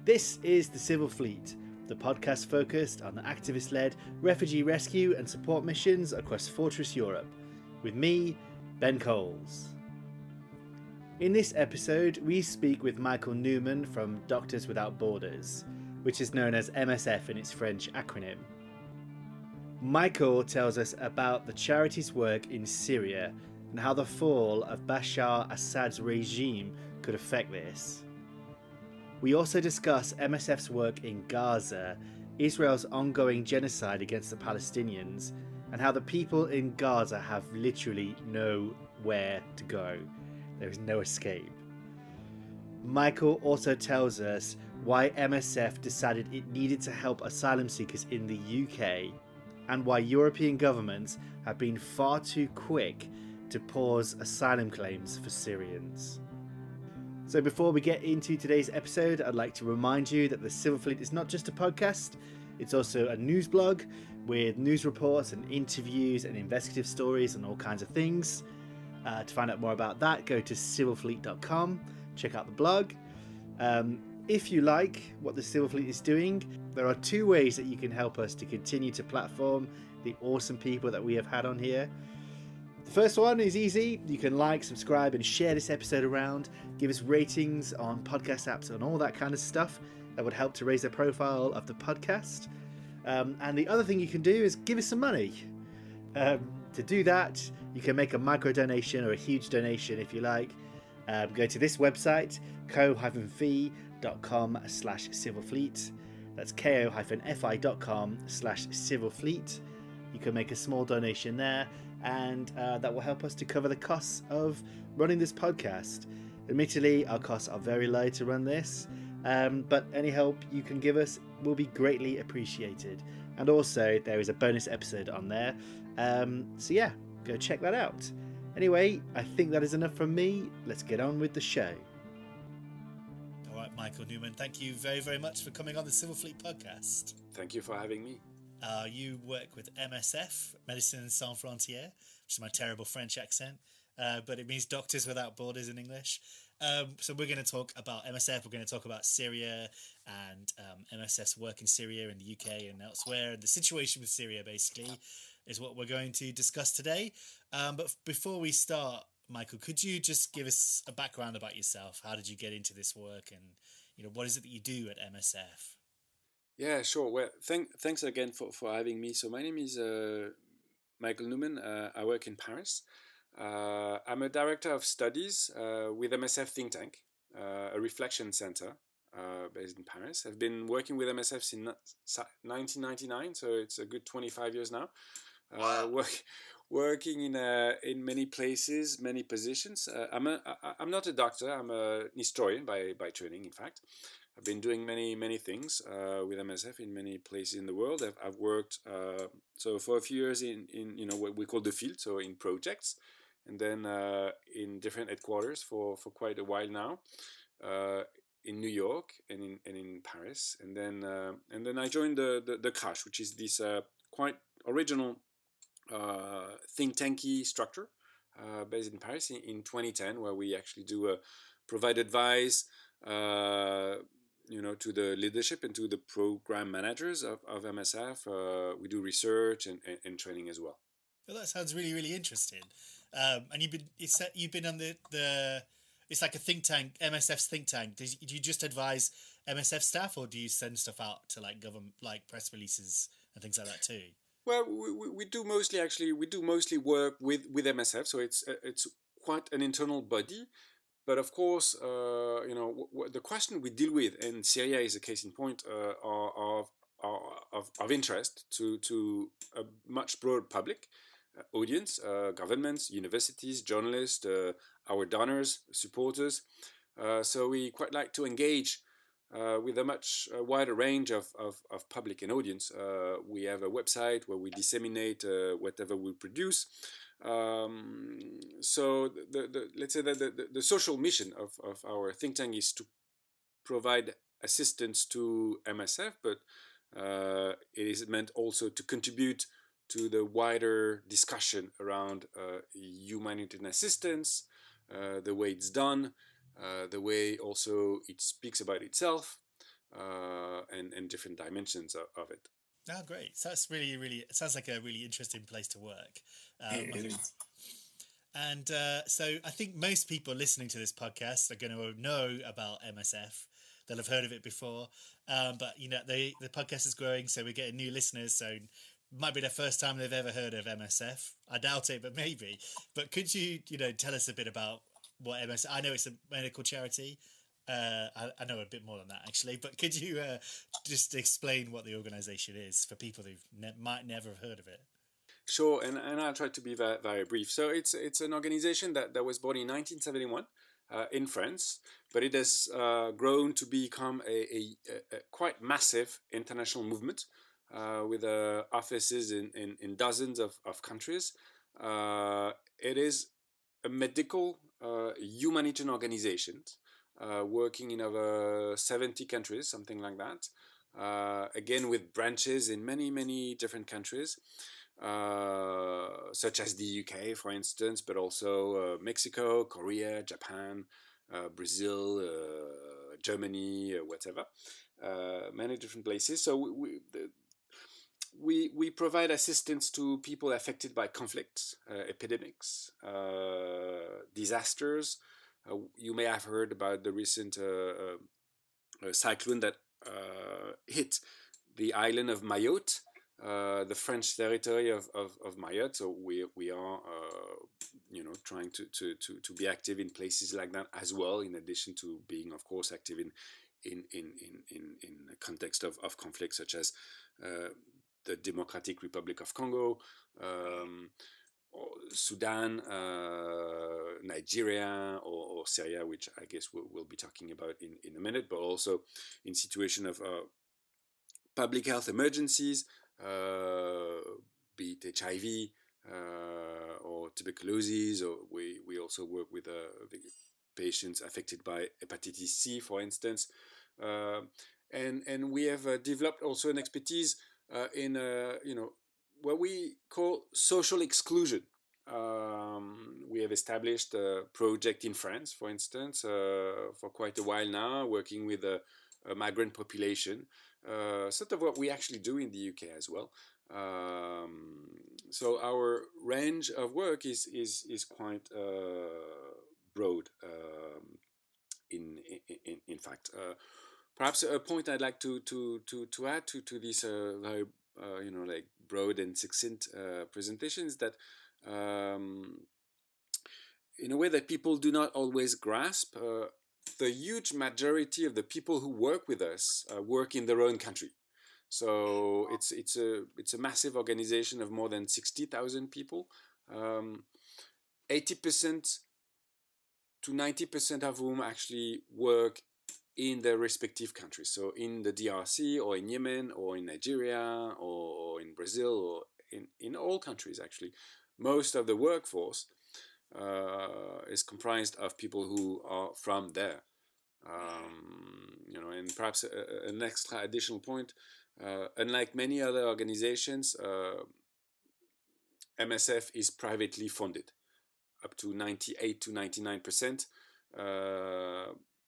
This is The Civil Fleet, the podcast focused on the activist-led refugee rescue and support missions across Fortress Europe, with me, Ben Coles. In this episode, we speak with Michaël Neuman from Doctors Without Borders, which is known as MSF in its French acronym. Michaël tells us about the charity's work in Syria and how the fall of Bashar Assad's regime could affect this. We also discuss MSF's work in Gaza, Israel's ongoing genocide against the Palestinians, and how the people in Gaza have literally nowhere to go. There is no escape. Michaël also tells us why MSF decided it needed to help asylum seekers in the UK, and why European governments have been far too quick to pause asylum claims for Syrians. So before we get into today's episode, I'd like to remind you that the Civil Fleet is not just a podcast, it's also a news blog with news reports and interviews and investigative stories and all kinds of things. To find out more about that, go to civilfleet.com, check out the blog. If you like what the Civil Fleet is doing, there are two ways that you can help us to continue to platform the awesome people that we have had on here. The first one is easy. You can like, subscribe, and share this episode around. Give us ratings on podcast apps and all that kind of stuff. That would help to raise the profile of the podcast. And the other thing you can do is give us some money. To do that, you can make a micro donation or a huge donation if you like. Go to this website, ko-fi.com/civilfleet. That's ko-fi.com/civilfleet. You can make a small donation there, and that will help us to cover the costs of running this podcast. Admittedly, our costs are very low to run this, but any help you can give us will be greatly appreciated. And also, there is a bonus episode on there. So yeah, go check that out. Anyway, I think that is enough from me. Let's get on with the show. All right, Michaël Neuman, thank you very, very much for coming on the Civil Fleet podcast. Thank you for having me. You work with MSF, Médecins Sans Frontières, which is my terrible French accent, but it means Doctors Without Borders in English. So we're going to talk about MSF, we're going to talk about Syria and MSF's work in Syria and the UK and elsewhere. The situation with Syria, basically, is what we're going to discuss today. But before we start, Michaël, could you just give us a background about yourself? How did you get into this work, and what is it that you do at MSF? Yeah, sure. Well, thanks again for having me. So my name is Michaël Neuman. I work in Paris. I'm a director of studies with MSF think tank, a reflection center based in Paris. I've been working with MSF since 1999, so it's a good 25 years now. Working in many places, many positions. I'm not a doctor. I'm a historian by training. In fact, I've been doing many things with MSF in many places in the world. I've worked so for a few years in what we call the field, so in projects, and then in different headquarters for quite a while now, in New York and in Paris, and then I joined the Crash, which is this quite original think tanky structure based in Paris in 2010, where we actually do provide advice to the leadership and to the program managers of MSF. We do research and training as well. Well, that sounds really, really interesting. And you've been on the it's like a think tank, MSF's think tank. Do you just advise MSF staff, or do you send stuff out to like government, like press releases and things like that too? Well, we do mostly work with MSF, so it's quite an internal body. But of course, the question we deal with, and Syria is a case in point, are of interest to a much broader public audience, governments, universities, journalists, our donors, supporters. So we quite like to engage with a much wider range of public and audience. We have a website where we disseminate whatever we produce. So let's say that the social mission of our think tank is to provide assistance to MSF, but it is meant also to contribute to the wider discussion around humanitarian assistance, the way it's done, the way also it speaks about itself, and different dimensions of it. Oh, great. So that's it sounds like a really interesting place to work. It is. And so I think most people listening to this podcast are going to know about MSF. They'll have heard of it before. But, the podcast is growing, so we're getting new listeners. So it might be the first time they've ever heard of MSF. I doubt it, but maybe. But could you, tell us a bit about what MSF... I know it's a medical charity. I know a bit more than that, actually. But could you just explain what the organisation is for people who might never have heard of it? Sure, and I'll try to be very, very brief. So it's an organization that was born in 1971 in France, but it has grown to become a quite massive international movement with offices in dozens of countries. It is a medical humanitarian organization working in over 70 countries, something like that. Again, with branches in many, many different countries. Such as the UK, for instance, but also Mexico, Korea, Japan, Brazil, Germany, whatever, many different places. So we provide assistance to people affected by conflicts, epidemics, disasters. You may have heard about the recent cyclone that hit the island of Mayotte. The French territory of Mayotte. So we are trying to be active in places like that as well, in addition to being, of course, active in the context of conflicts such as the Democratic Republic of Congo, Sudan, Nigeria, or Syria, which I guess we'll be talking about in a minute, but also in situation of public health emergencies, be it HIV or tuberculosis, or we also work with patients affected by hepatitis C, for instance, and we have developed also an expertise in what we call social exclusion. We have established a project in France, for instance, for quite a while now, working with a migrant population. Sort of what we actually do in the UK as well. So our range of work is quite broad. In fact, perhaps a point I'd like to add to this very like broad and succinct presentation is that in a way that people do not always grasp. The huge majority of the people who work with us work in their own country. So it's a massive organization of more than 60,000 people. 80% to 90% of whom actually work in their respective countries. So in the DRC, or in Yemen, or in Nigeria, or in Brazil, or in all countries actually. Most of the workforce is comprised of people who are from there. And perhaps an extra additional point, unlike many other organizations, MSF is privately funded, up to 98 to 99%.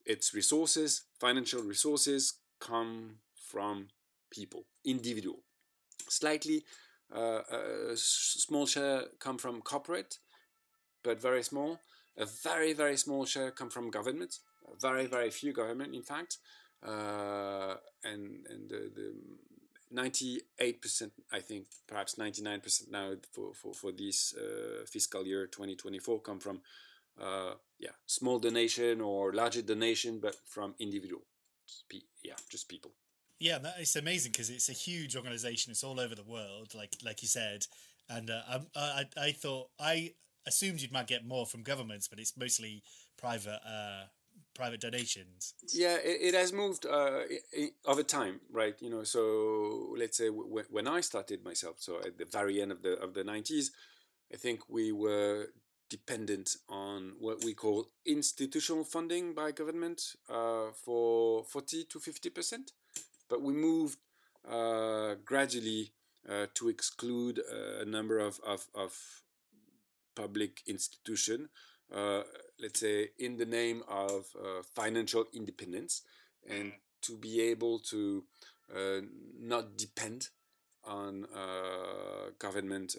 Its resources, financial resources, come from people, individual. Slightly, a small share come from corporate, but very small. A very, very small share come from government. Very, very few government, in fact. And the 98%, I think, perhaps 99% now for this fiscal year 2024 come from small donation or larger donation, but from individual, just people. Yeah, it's amazing because it's a huge organization. It's all over the world, like you said, and I assumed you might get more from governments, but it's mostly private donations. Yeah, it has moved over time, right? So let's say when I started myself, so at the very end of the 90s, I think we were dependent on what we call institutional funding by government for 40 to 50%. But we moved gradually to exclude a number of public institutions, let's say in the name of financial independence, and to be able to not depend on government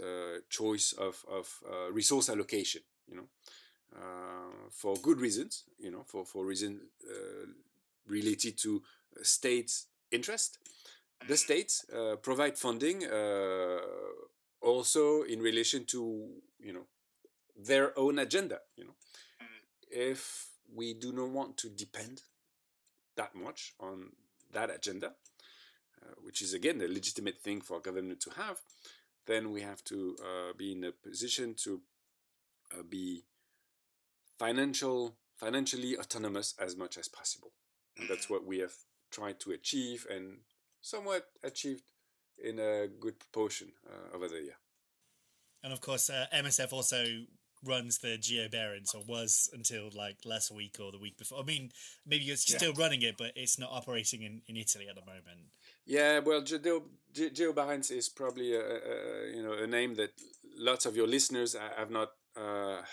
choice of resource allocation, for good reasons, for reasons related to state interest. The states provide funding also in relation to, their own agenda. If we do not want to depend that much on that agenda, which is again a legitimate thing for a government to have, then we have to be in a position to be financially autonomous as much as possible. And that's what we have tried to achieve and somewhat achieved in a good proportion over the year. And of course, MSF also runs the GeoBarents, or was until like last week or the week before. I mean, maybe you're still running it, but it's not operating in Italy at the moment. Yeah, well, GeoBarents is probably a name that lots of your listeners have not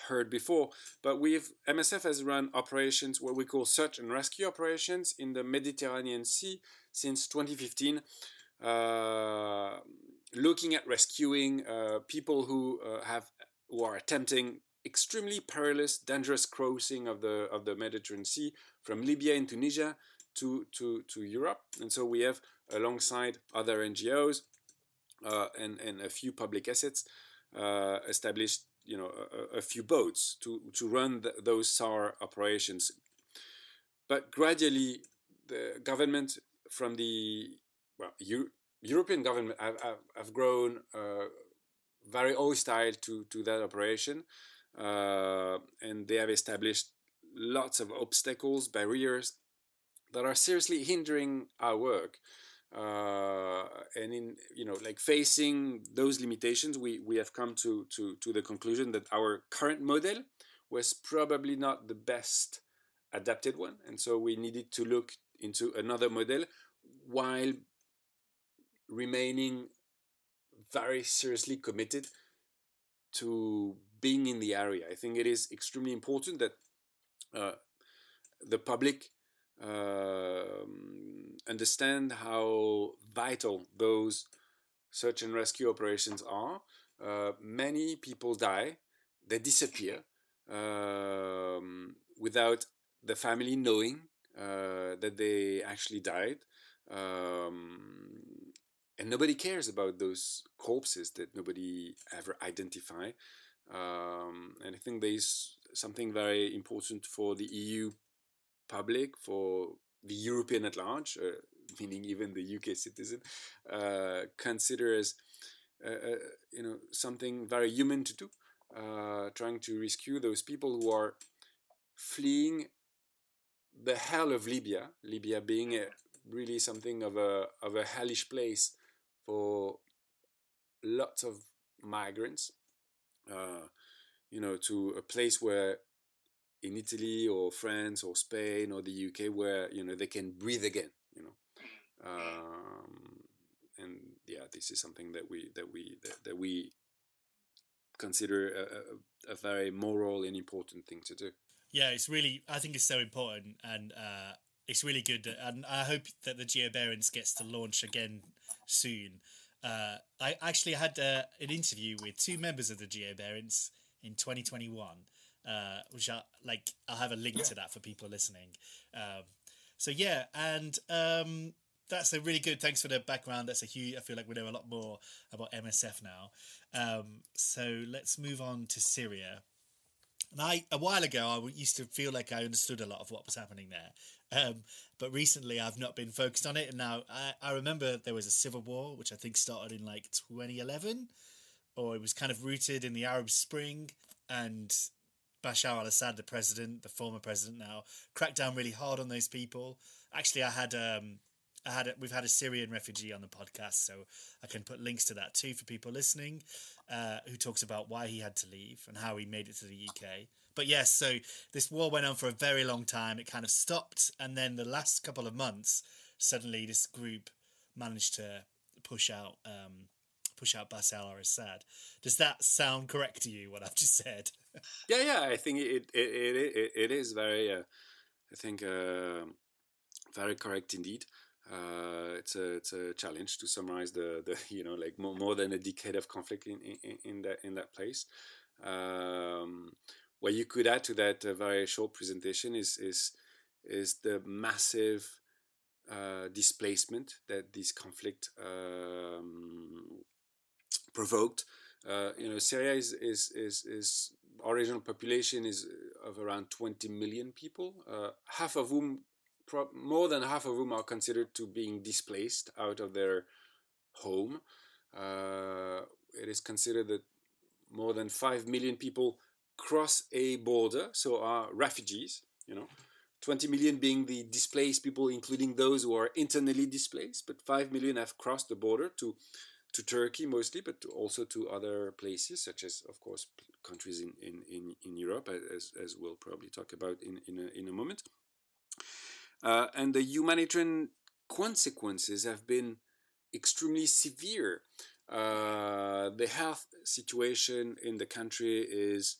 heard before. But MSF has run operations, what we call search and rescue operations, in the Mediterranean Sea since 2015. Looking at rescuing people who are attempting extremely perilous, dangerous crossing of the Mediterranean Sea from Libya and Tunisia to Europe. And so we have, alongside other NGOs and a few public assets, established a few boats to run those SAR operations. But gradually, the government from the European government have grown very hostile to that operation, and they have established lots of obstacles, barriers that are seriously hindering our work. And in facing those limitations, we have come to the conclusion that our current model was probably not the best adapted one, and so we needed to look into another model while remaining very seriously committed to being in the area. I think it is extremely important that the public understand how vital those search and rescue operations are. Many people die, they disappear without the family knowing that they actually died. And nobody cares about those corpses that nobody ever identify. And I think there's something very important for the EU public, for the European at large, meaning even the UK citizen, consider as something very human to do, trying to rescue those people who are fleeing the hell of Libya. Libya being really something of a hellish place for lots of migrants, to a place where in Italy or France or Spain or the UK, where they can breathe again. And yeah, this is something that we consider a very moral and important thing to do. Yeah, I think it's so important, and it's really good, and I hope that the GeoBarents gets to launch again soon. I actually had an interview with two members of the GeoBarents in 2021, which I'll have a link to that for people listening. So yeah, and that's a really good. Thanks for the background. That's a huge. I feel like we know a lot more about MSF now. So let's move on to Syria. And a while ago, I used to feel like I understood a lot of what was happening there. But recently, I've not been focused on it. And now I remember there was a civil war, which I think started in 2011, or it was kind of rooted in the Arab Spring. And Bashar Assad, the former president now, cracked down really hard on those people. Actually, we've had a Syrian refugee on the podcast, so I can put links to that too for people listening, who talks about why he had to leave and how he made it to the UK. But yes, so this war went on for a very long time. It kind of stopped, and then the last couple of months, suddenly this group managed to push out Bashar Assad. Does that sound correct to you, what I've just said? Yeah, I think it is very, I think, Very correct indeed. It's a challenge to summarize the like more than a decade of conflict in that place. What you could add to that very short presentation is the massive displacement that this conflict provoked. Syria is original population is of around 20 million people, half of whom, more than half of whom, are considered to being displaced out of their home. It is considered that more than 5 million people cross a border, so are refugees. 20 million being the displaced people, including those who are internally displaced, but 5 million have crossed the border to Turkey mostly, but also to other places, such as, of course, countries in Europe, as we'll probably talk about in a moment. And the humanitarian consequences have been extremely severe. The health situation in the country is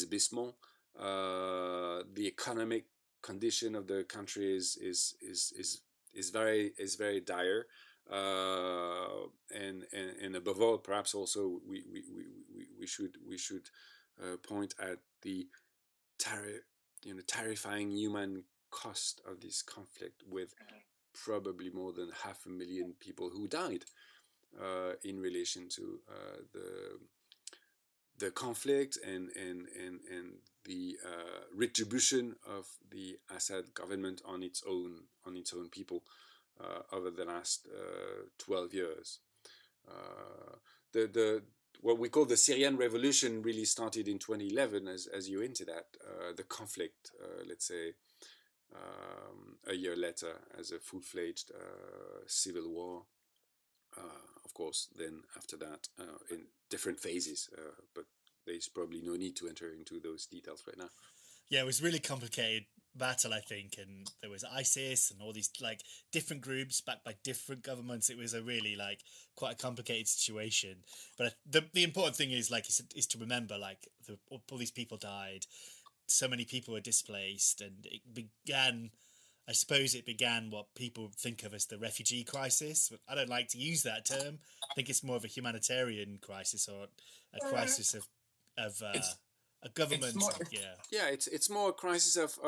abysmal. The economic condition of the country is very dire. And above all, perhaps also we should point at the terrifying human cost of this conflict, with probably more than 500,000 people who died in relation to the conflict and the retribution of the Assad government on its own people over the last 12 years. What we call the Syrian revolution really started in 2011, as you hinted at. The conflict, let's say, a year later, as a full-fledged civil war. Of course, then after that, in different phases, but there's probably no need to enter into those details right now. Yeah, it was really complicated battle, I think, and there was ISIS and all these like different groups backed by different governments. It was a really quite a complicated situation. But the important thing is is to remember all these people died, so many people were displaced, and it began what people think of as the refugee crisis. I don't like to use that term. I think it's more of a humanitarian crisis, or a crisis of a government. It's more a crisis of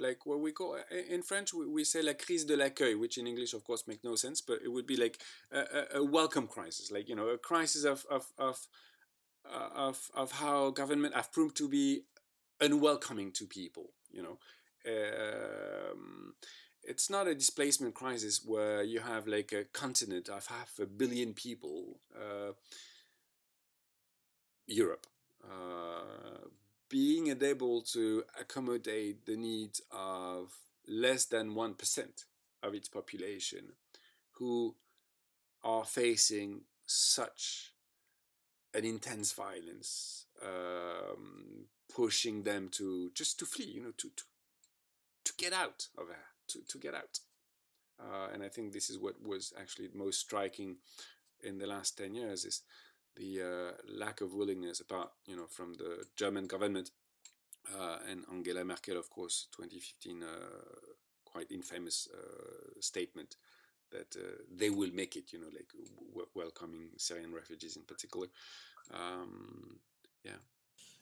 like what we call in French, we say la crise de l'accueil, which in English of course make no sense, but it would be like a welcome crisis, like a crisis of how government have proved to be unwelcoming to people. It's not a displacement crisis where you have like a continent of 500 million people, Europe, being unable to accommodate the needs of less than 1% of its population, who are facing such an intense violence, pushing them to flee, to get out of there, to get out. And I think this is what was actually most striking in the last 10 years, is the lack of willingness from the German government and Angela Merkel, of course, 2015, quite infamous statement that they will make it, like welcoming Syrian refugees in particular.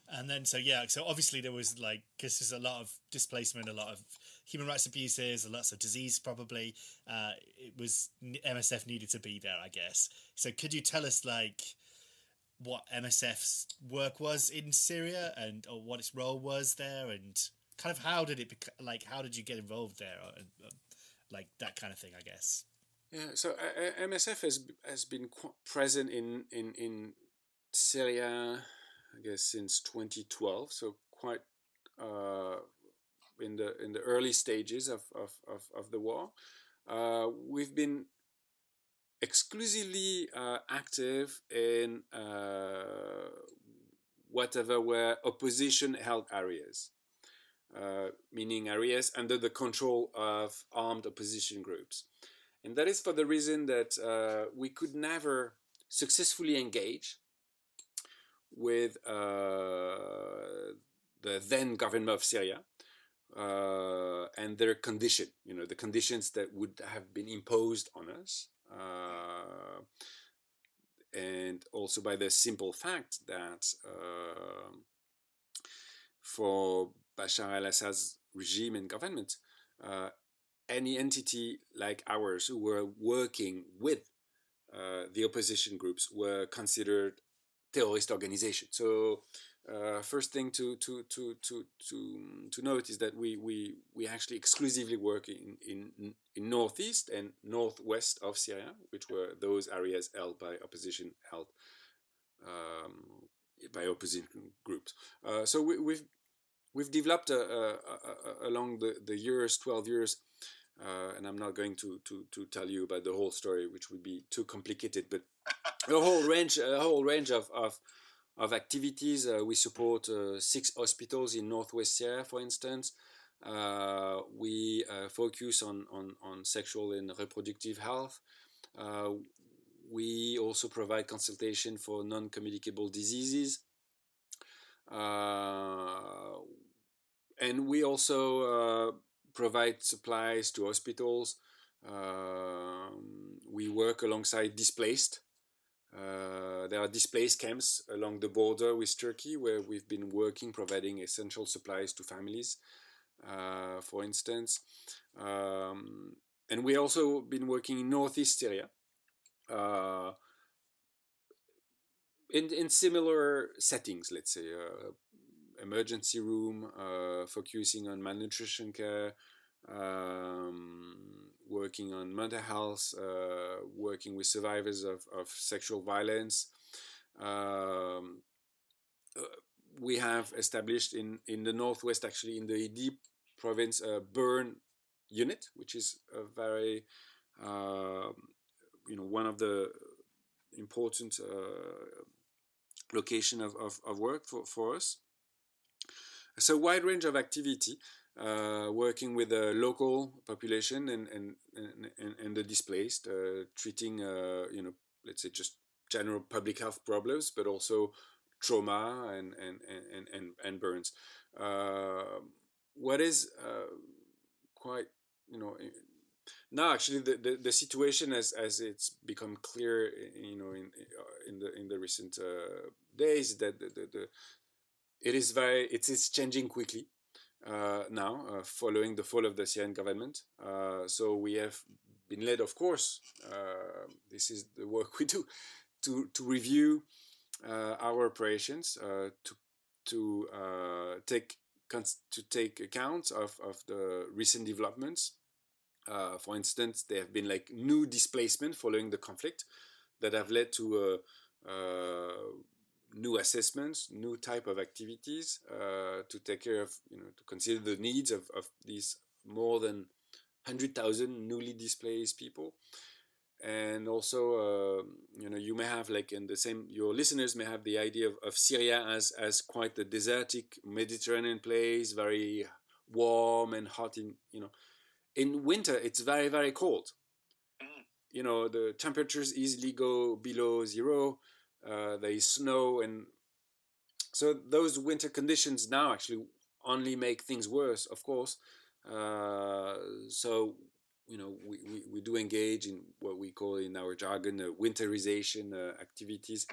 And then, so obviously there was because there's a lot of displacement, a lot of human rights abuses, lots of disease probably. It was MSF needed to be there, I guess. So could you tell us what MSF's work was in Syria, or what its role was there, and kind of how did it how did you get involved there, that kind of thing, I guess. Yeah, so MSF has been present in Syria, I guess, since 2012. So quite in the early stages of the war. We've been exclusively active in whatever were opposition-held areas, meaning areas under the control of armed opposition groups. And that is for the reason that we could never successfully engage with the then government of Syria, and their condition, the conditions that would have been imposed on us, and also by the simple fact that for Bashar al-Assad's regime and government, any entity like ours who were working with the opposition groups were considered terrorist organizations. So first thing to note is that we actually exclusively work in northeast and northwest of Syria, which were those areas held by opposition, held by opposition groups. So we've developed along the years, 12 years, and I'm not going to tell you about the whole story, which would be too complicated, but a whole range of activities. We support 6 hospitals in northwest Syria, for instance. We focus on sexual and reproductive health. We also provide consultation for non-communicable diseases. And we also provide supplies to hospitals. We work alongside displaced. There are displaced camps along the border with Turkey where we've been working, providing essential supplies to families, for instance. And we also been working in northeast Syria in similar settings, let's say. Emergency room, focusing on malnutrition care, working on mental health, working with survivors of sexual violence. We have established in the northwest, actually in the Idlib province, a burn unit, which is a very, one of the important location of work for us. So wide range of activity, working with the local population and the displaced, treating let's say just general public health problems, but also trauma and burns. What is quite now actually the situation as it's become clear in the recent days that it is changing quickly now, following the fall of the Syrian government. So we have been led, of course, this is the work we do, to review our operations, to take account of the recent developments. For instance, there have been like new displacement following the conflict that have led to new assessments, new type of activities to take care of, to consider the needs of these more than 100,000 newly displaced people. And also, you may have like in the same, your listeners may have the idea of Syria as quite a desertic Mediterranean place, very warm and hot in winter, it's very, very cold. The temperatures easily go below zero. There is snow, and so those winter conditions now actually only make things worse, of course. So we do engage in what we call in our jargon winterization activities,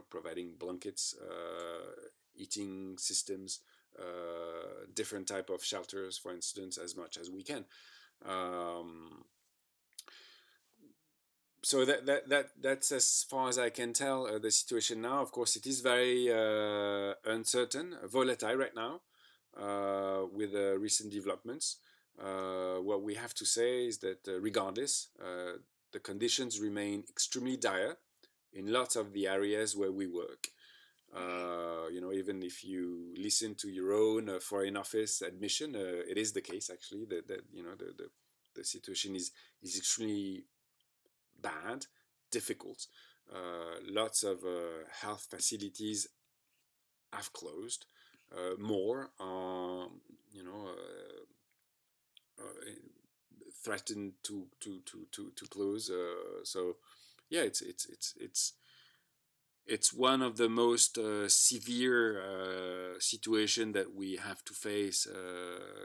providing blankets, heating systems, different type of shelters, for instance, as much as we can. So that's as far as I can tell the situation now. Of course, it is very uncertain, volatile right now with recent developments. What we have to say is that regardless, the conditions remain extremely dire in lots of the areas where we work. Even if you listen to your own Foreign Office admission, it is the case actually that the situation is extremely bad, difficult. Lots of health facilities have closed. More, threatened to close. So, yeah, it's it's one of the most severe situation that we have to face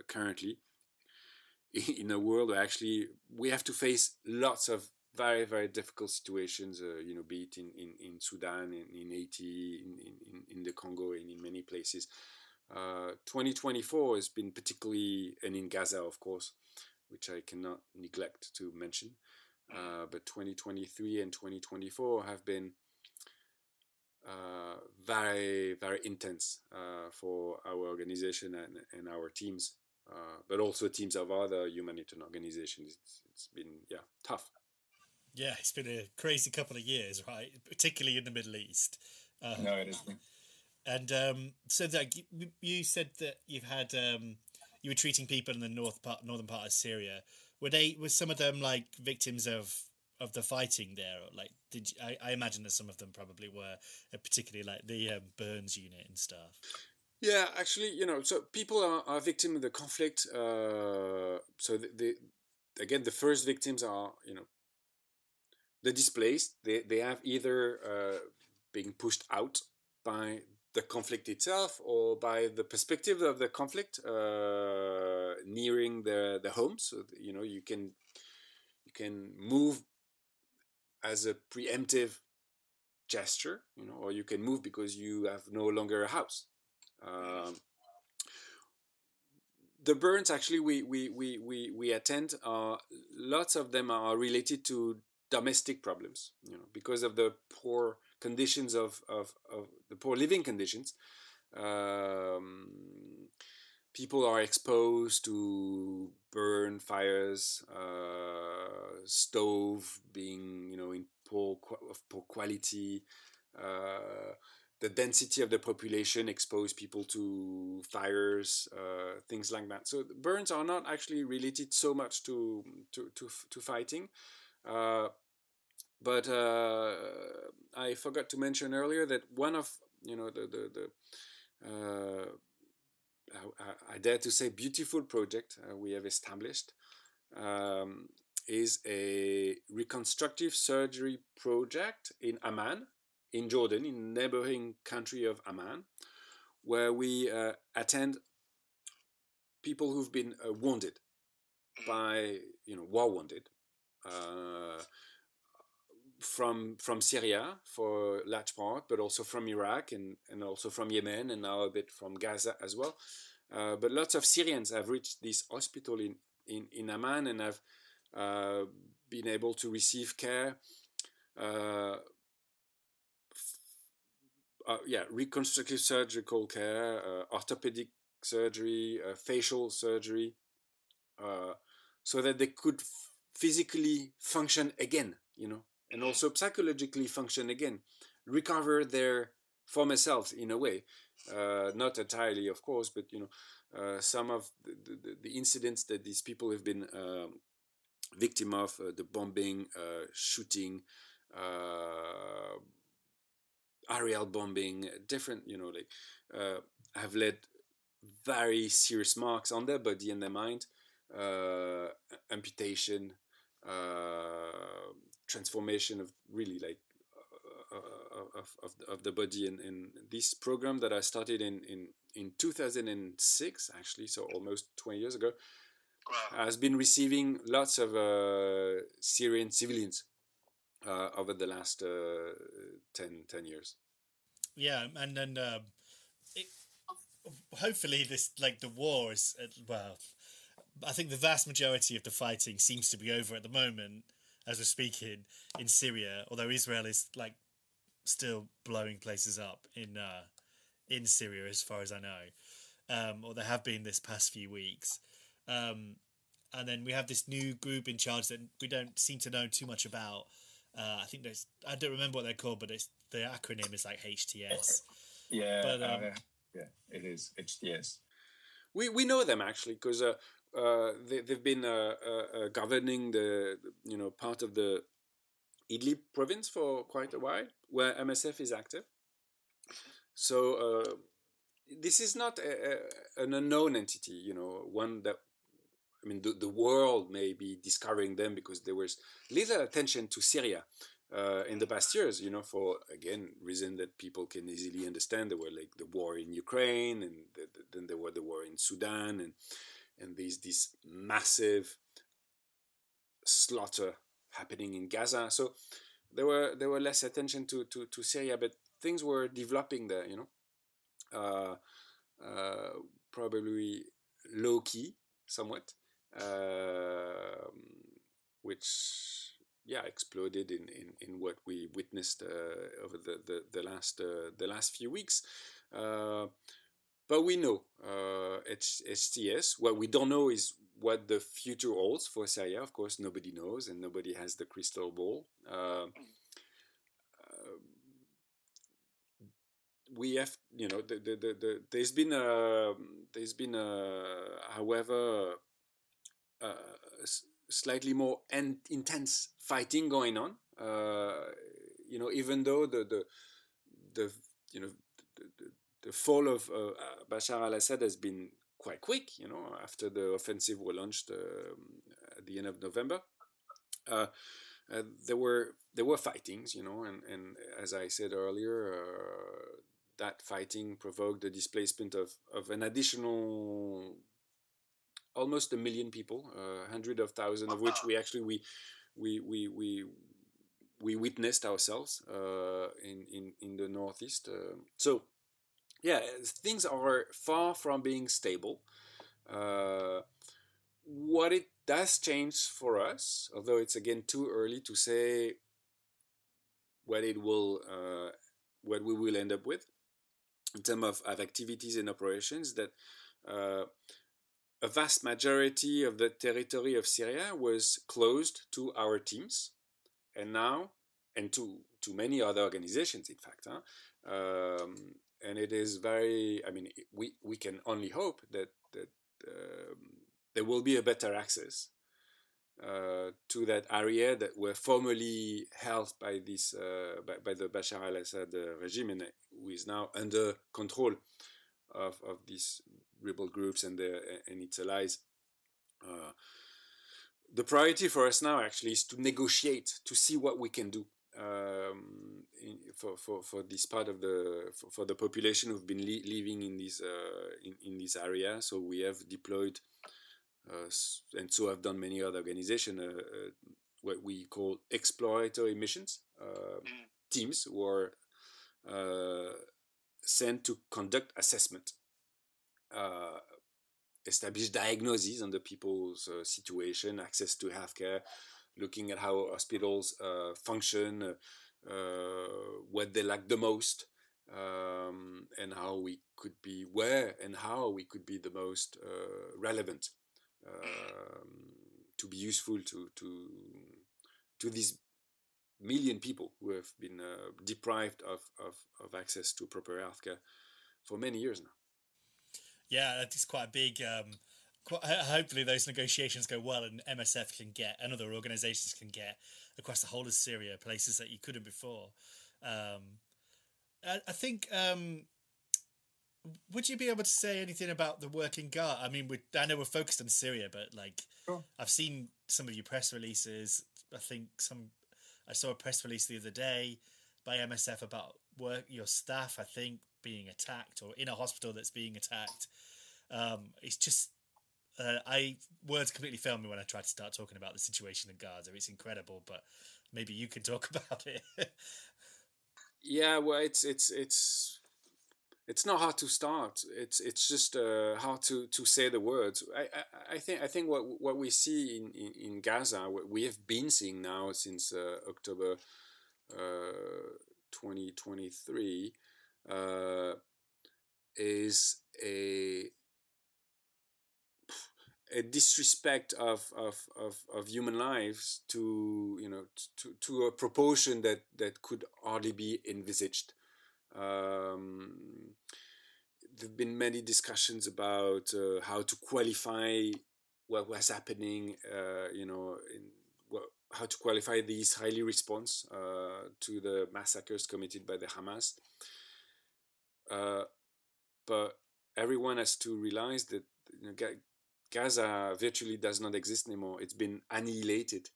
currently in a world where actually we have to face lots of very, very difficult situations, be it in Sudan, in Haiti, in the Congo, and in many places. 2024 has been particularly, and in Gaza, of course, which I cannot neglect to mention. But 2023 and 2024 have been very, very intense for our organization and our teams, but also teams of other humanitarian organizations. It's been, tough. Yeah, it's been a crazy couple of years, right? Particularly in the Middle East. No, it is. And so that you said that you've had you were treating people in the northern part of Syria. Were some of them like victims of the fighting there? Or like, I imagine that some of them probably were, particularly like the Burns unit and stuff. Yeah, actually, so people are victims of the conflict. So again, the first victims are, the displaced. They have either being pushed out by the conflict itself or by the perspective of the conflict nearing the homes. So, you can move as a preemptive gesture, or you can move because you have no longer a house. The burns actually we attend, lots of them are related to domestic problems, because of the poor conditions of the poor living conditions. People are exposed to burn fires, stove being in poor quality. The density of the population expose people to fires, things like that. So the burns are not actually related so much to fighting. But I forgot to mention earlier that one of I dare to say beautiful project we have established is a reconstructive surgery project in Amman, in Jordan, in the neighboring country of Amman, where we attend people who've been wounded by, war wounded, from Syria for large part, but also from Iraq and also from Yemen, and now a bit from Gaza as well. But lots of Syrians have reached this hospital in Amman and have been able to receive care. Reconstructive surgical care, orthopedic surgery, facial surgery, so that they could physically function again, and also psychologically function again, recover their former selves in a way. Not entirely, of course, but some of the incidents that these people have been victim of, the bombing, shooting, aerial bombing, different, have led very serious marks on their body and their mind, amputation, transformation of really like of the body. And this program that I started in 2006, actually, so almost 20 years ago, has been receiving lots of Syrian civilians over the last 10 years. Yeah, and then hopefully this, like, the war is, well, I think the vast majority of the fighting seems to be over at the moment as we're speaking in Syria, although Israel is like still blowing places up in Syria as far as I know, or there have been this past few weeks. And then we have this new group in charge that we don't seem to know too much about. I think I don't remember what they're called, but the acronym is like HTS. Yeah, but, it is HTS. We know them actually because they've been governing the part of the Idlib province for quite a while, where MSF is active. So this is not an unknown entity, one that, I mean, the world may be discovering them because there was little attention to Syria in the past years, for, again, reason that people can easily understand. There were like the war in Ukraine, and then there were the war in Sudan, and this massive slaughter happening in Gaza. So there were less attention to Syria, but things were developing there, probably low key somewhat, which exploded in what we witnessed over the last few weeks. But we know HTS. What we don't know is what the future holds for Syria. Of course, nobody knows, and nobody has the crystal ball. We have, there's been however, slightly more intense fighting going on. Even though the fall of Bashar al-Assad has been quite quick, after the offensive were launched at the end of November. There were fightings, and as I said earlier, that fighting provoked the displacement of an additional almost 1 million people, hundreds of thousands of which we witnessed ourselves in the northeast. So yeah, things are far from being stable. What it does change for us, although it's again too early to say what we will end up with in terms of activities and operations, that a vast majority of the territory of Syria was closed to our teams, and now, and to many other organizations, in fact. And it is very, we can only hope that there will be a better access to that area that were formerly held by this by the Bashar al-Assad regime, and who is now under control of these rebel groups and its allies. The priority for us now actually is to negotiate, to see what we can do for this part of for the population who've been living in this area. So we have deployed, and so have done many other organizations, what we call exploratory missions, teams who are sent to conduct assessment, establish diagnoses on the people's situation, access to healthcare, looking at how hospitals function, what they lack the most, and how we could be the most relevant to be useful to these million people who have been deprived of access to proper healthcare for many years now. Yeah, that's quite a big. Hopefully, those negotiations go well, and MSF can get, and other organisations can get across the whole of Syria, places that you couldn't before. I think. Would you be able to say anything about the work in Gaza? I know we're focused on Syria, but sure. I've seen some of your press releases. I saw a press release the other day by MSF about your staff, I think, being attacked, or in a hospital that's being attacked. It's just, words completely fail me when I try to start talking about the situation in Gaza. It's incredible, but maybe you can talk about it. Yeah, well, it's not hard to start. It's just hard to say the words. I think what we see in Gaza, what we have been seeing now since October 2023, is a disrespect of human lives to a proportion that could hardly be envisaged. There've been many discussions about how to qualify what was happening, how to qualify the Israeli response to the massacres committed by the Hamas. But everyone has to realize that Gaza virtually does not exist anymore. It's been annihilated.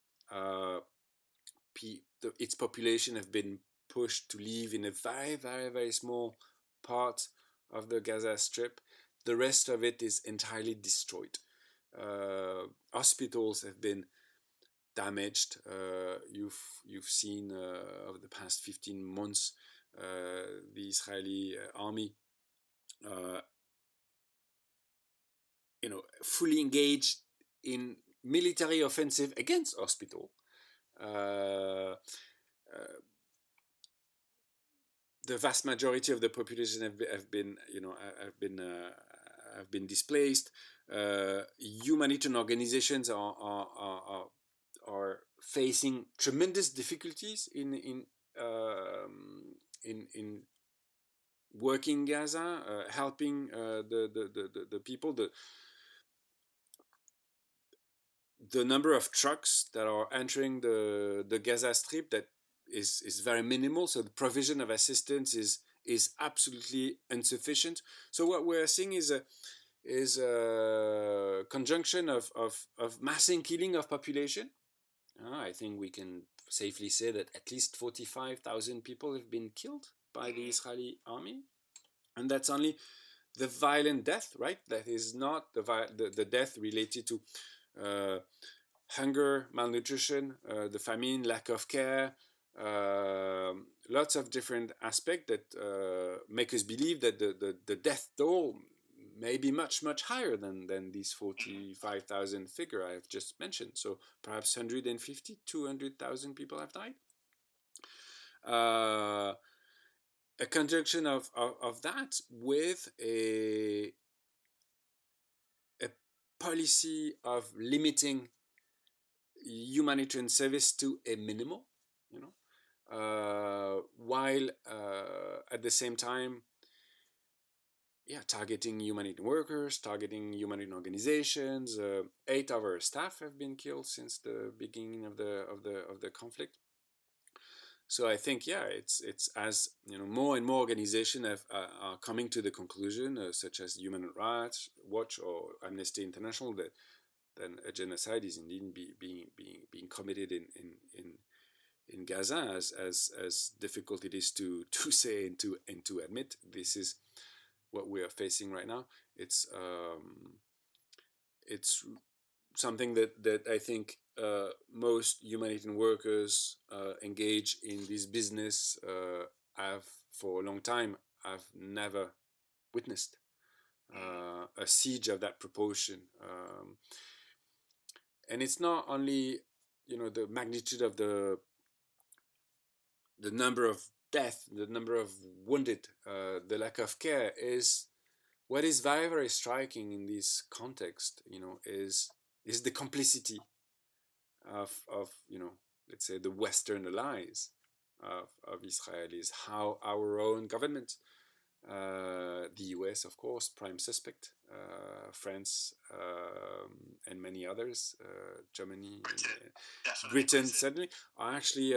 its population have been pushed to live in a very, very, very small part of the Gaza Strip. The rest of it is entirely destroyed. Hospitals have been damaged. You've seen over the past 15 months the Israeli army, fully engaged in military offensive against hospital. The vast majority of the population have been displaced. Humanitarian organizations are facing tremendous difficulties in working in Gaza, helping the people. The number of trucks that are entering the Gaza Strip that is very minimal, so the provision of assistance is absolutely insufficient. So what we're seeing is a conjunction of massing killing of population. I think we can safely say that at least 45,000 people have been killed by the Israeli army, and that's only the violent death, right? That is not the death related to hunger, malnutrition, the famine, lack of care, lots of different aspects that make us believe that the death toll may be much, much higher than this 45,000 figure I've just mentioned. So perhaps 150, 200,000 people have died. A conjunction of that with a policy of limiting humanitarian service to a minimal, while at the same time, targeting humanitarian workers, targeting humanitarian organizations. 8 of our staff have been killed since the beginning of the conflict. So I think, it's as more and more organizations are coming to the conclusion, such as Human Rights Watch or Amnesty International, that then a genocide is indeed being committed in Gaza, as difficult it is to say and to admit. This is what we are facing right now. It's something that I think most humanitarian workers engaged in this business have for a long time. I've never witnessed a siege of that proportion. And it's not only the magnitude of the number of death, the number of wounded, the lack of care is what is very, very striking in this context. Is the complicity of let's say the Western allies of Israelis, how our own government, the US, of course, prime suspect, France, and many others, Germany, Britain, certainly, are actually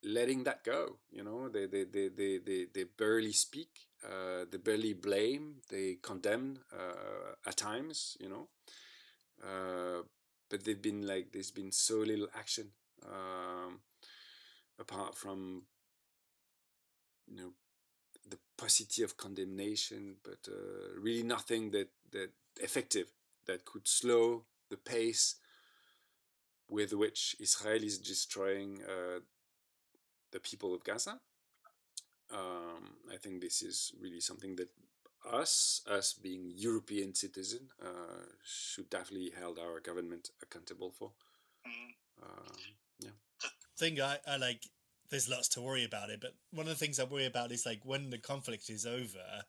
letting that go. They barely speak, they barely blame, they condemn at times, but there's been so little action, apart from the paucity of condemnation, but really nothing that effective that could slow the pace with which Israel is destroying the people of Gaza. I think this is really something that us being European citizens, should definitely hold our government accountable for. Thing I like, there's lots to worry about it, but one of the things I worry about is like when the conflict is over,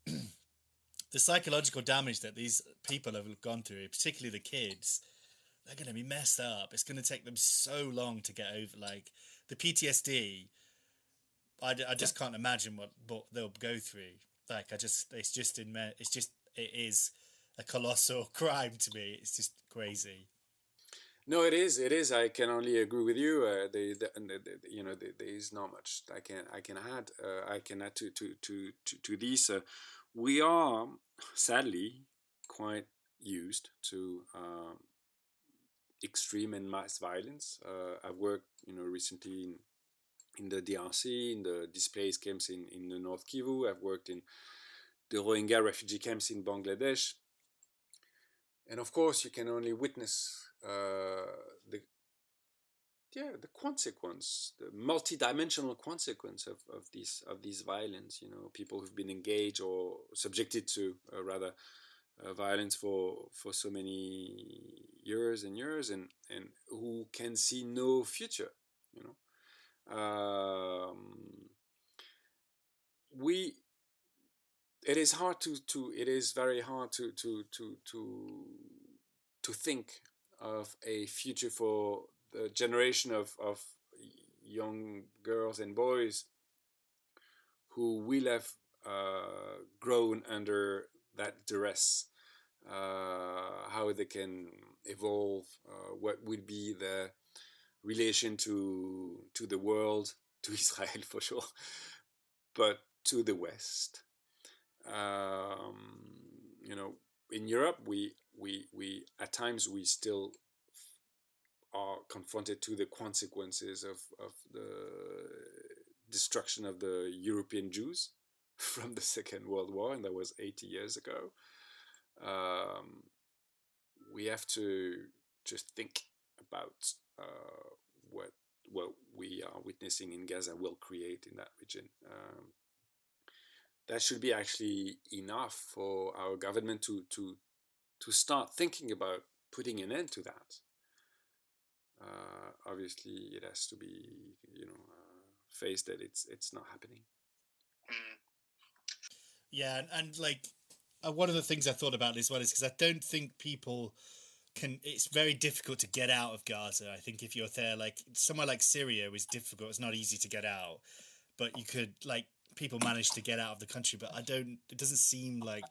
the psychological damage that these people have gone through, particularly the kids, they're going to be messed up. It's going to take them so long to get over, like the PTSD. I just can't imagine what they'll go through. Like it is a colossal crime to me. It's just crazy. No, it is. I can only agree with you. There is not much I can add. I can add to this. We are sadly quite used to extreme and mass violence. I've worked, recently in the DRC, in the displaced camps in the North Kivu. I've worked in the Rohingya refugee camps in Bangladesh. And of course, you can only witness the consequence, the multi-dimensional consequence of these violence. People who've been engaged or subjected to violence for so many years and years, and who can see no future. It is very hard to think of a future for the generation of young girls and boys who will have grown under that duress, how they can evolve, what would be the relation to the world, to Israel for sure, but to the West. In Europe, we at times we still are confronted to the consequences of the destruction of the European Jews from the Second World War, and that was 80 years ago. We have to just think about what we are witnessing in Gaza will create in that region. That should be actually enough for our government to start thinking about putting an end to that. Obviously, it has to be, faced that it's not happening. Yeah, and like one of the things I thought about as well is because I don't think people can. It's very difficult to get out of Gaza. I think if you're there, like somewhere like Syria is difficult. It's not easy to get out, but you could people manage to get out of the country. But it doesn't seem like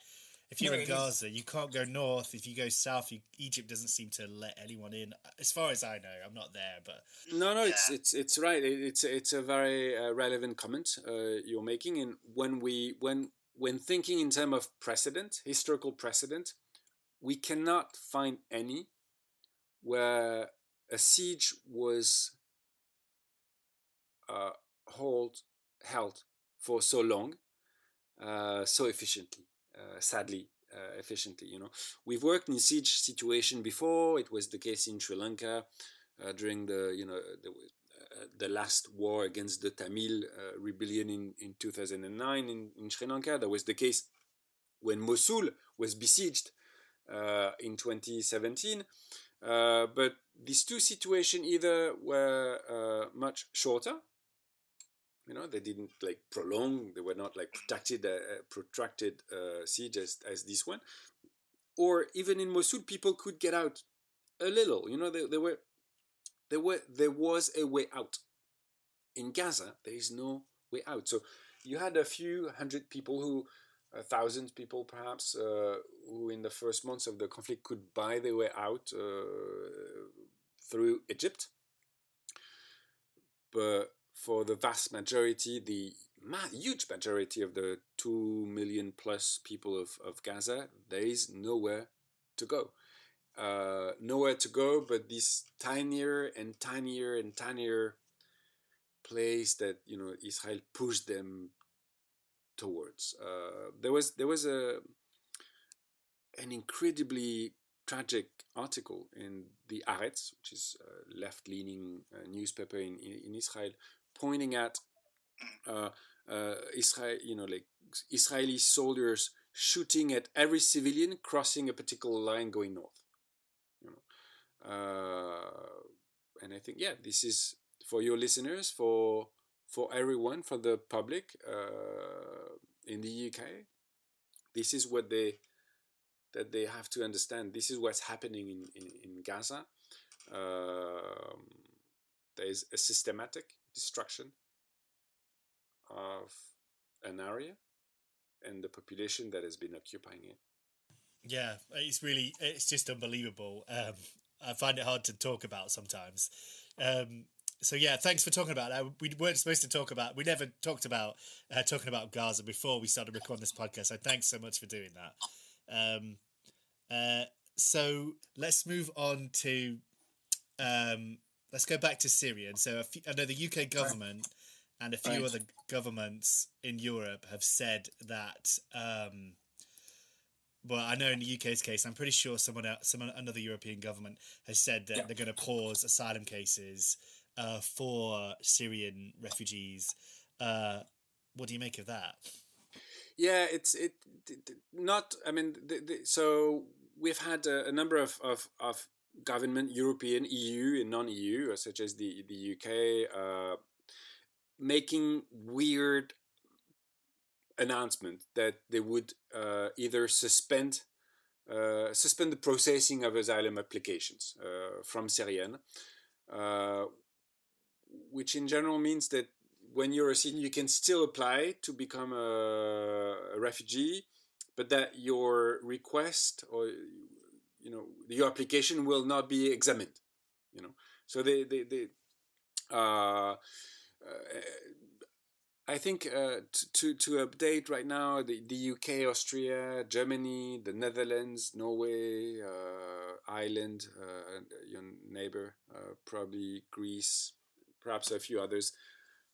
if you're in Gaza, you can't go north. If you go south, Egypt doesn't seem to let anyone in. As far as I know, I'm not there, but no, it's right. It's a very relevant comment you're making. And when thinking in terms of precedent, historical precedent, we cannot find any where a siege was held for so long, so efficiently, sadly efficiently. We've worked in siege situation before. It was the case in Sri Lanka during the last war against the Tamil rebellion in 2009 in Sri Lanka. That was the case when Mosul was besieged in 2017. But these two situations either were much shorter. They didn't prolong. They were not protracted siege as this one. Or even in Mosul, people could get out a little. There was a way out. In Gaza, there is no way out. So you had a few hundred people thousands people perhaps, who in the first months of the conflict could buy their way out through Egypt. But for the vast majority, the huge majority of the 2 million plus people of Gaza, there is nowhere to go. Nowhere to go but this tinier and tinier and tinier place that Israel pushed them towards. There was an incredibly tragic article in the Haaretz, which is a left-leaning newspaper in Israel, pointing at Israel, Israeli soldiers shooting at every civilian crossing a particular line going north. And I think, this is for your listeners, for everyone, for the public in the UK. This is what they have to understand. This is what's happening in Gaza. There is a systematic destruction of an area and the population that has been occupying it. Yeah, it's just unbelievable. I find it hard to talk about sometimes. So yeah, thanks for talking about that. We weren't supposed to talk about. We never talked about talking about Gaza before we started recording this podcast. So thanks so much for doing that. So let's move on to let's go back to Syria. And so I know the UK government and a few Right. other governments in Europe have said that. Well, I know in the UK's case, I'm pretty sure another European government has said that Yeah. they're going to pause asylum cases for Syrian refugees. What do you make of that? Yeah, it's not. I mean, so we've had a number of government, European, EU, and non-EU, such as the UK, making weird announcement that they would either suspend the processing of asylum applications from Syrian, which in general means that when you're a Syrian, you can still apply to become a refugee, but that your request or your application will not be examined. So they I think to update right now, the UK, Austria, Germany, the Netherlands, Norway, Ireland, your neighbor, probably Greece, perhaps a few others,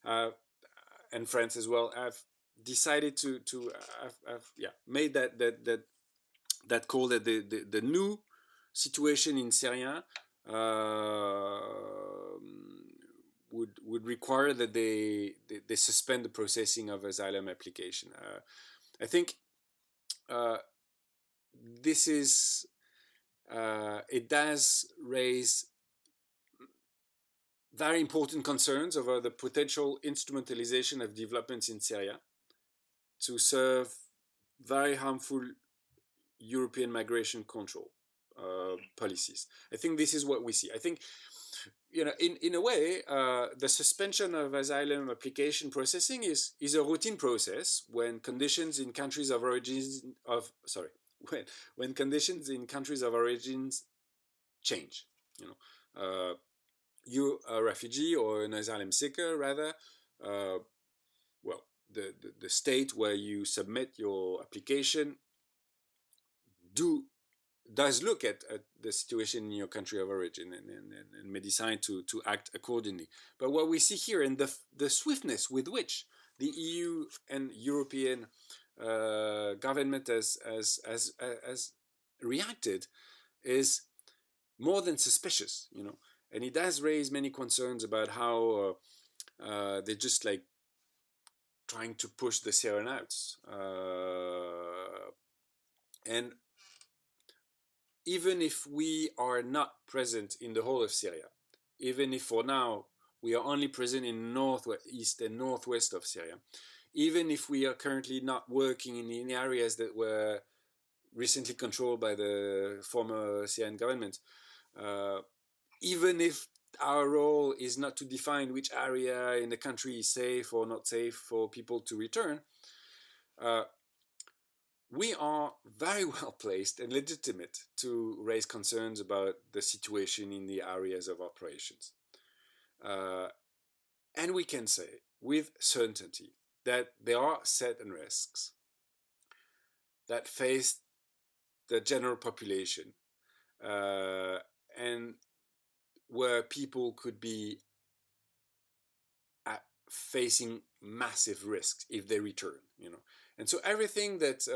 and France as well, have decided to have made that call that the new situation in Syria would require that they suspend the processing of asylum application. I think this is it does raise very important concerns over the potential instrumentalization of developments in Syria to serve very harmful European migration control policies. I think this is what we see. I think, in a way, the suspension of asylum application processing is a routine process when conditions in countries of origins when conditions in countries of origins change. You're a refugee or an asylum seeker, rather. Well, the state where you submit your application does look at the situation in your country of origin and may decide to act accordingly. But what we see here, and the swiftness with which the EU and European government has reacted, is more than suspicious, and it does raise many concerns about how they're just like trying to push the Syrian out. And even if we are not present in the whole of Syria, even if for now we are only present in northeast and northwest of Syria, even if we are currently not working in areas that were recently controlled by the former Syrian government, even if our role is not to define which area in the country is safe or not safe for people to return, we are very well placed and legitimate to raise concerns about the situation in the areas of operations. And we can say with certainty that there are certain risks that face the general population, and where people could be facing massive risks if they return, And so everything that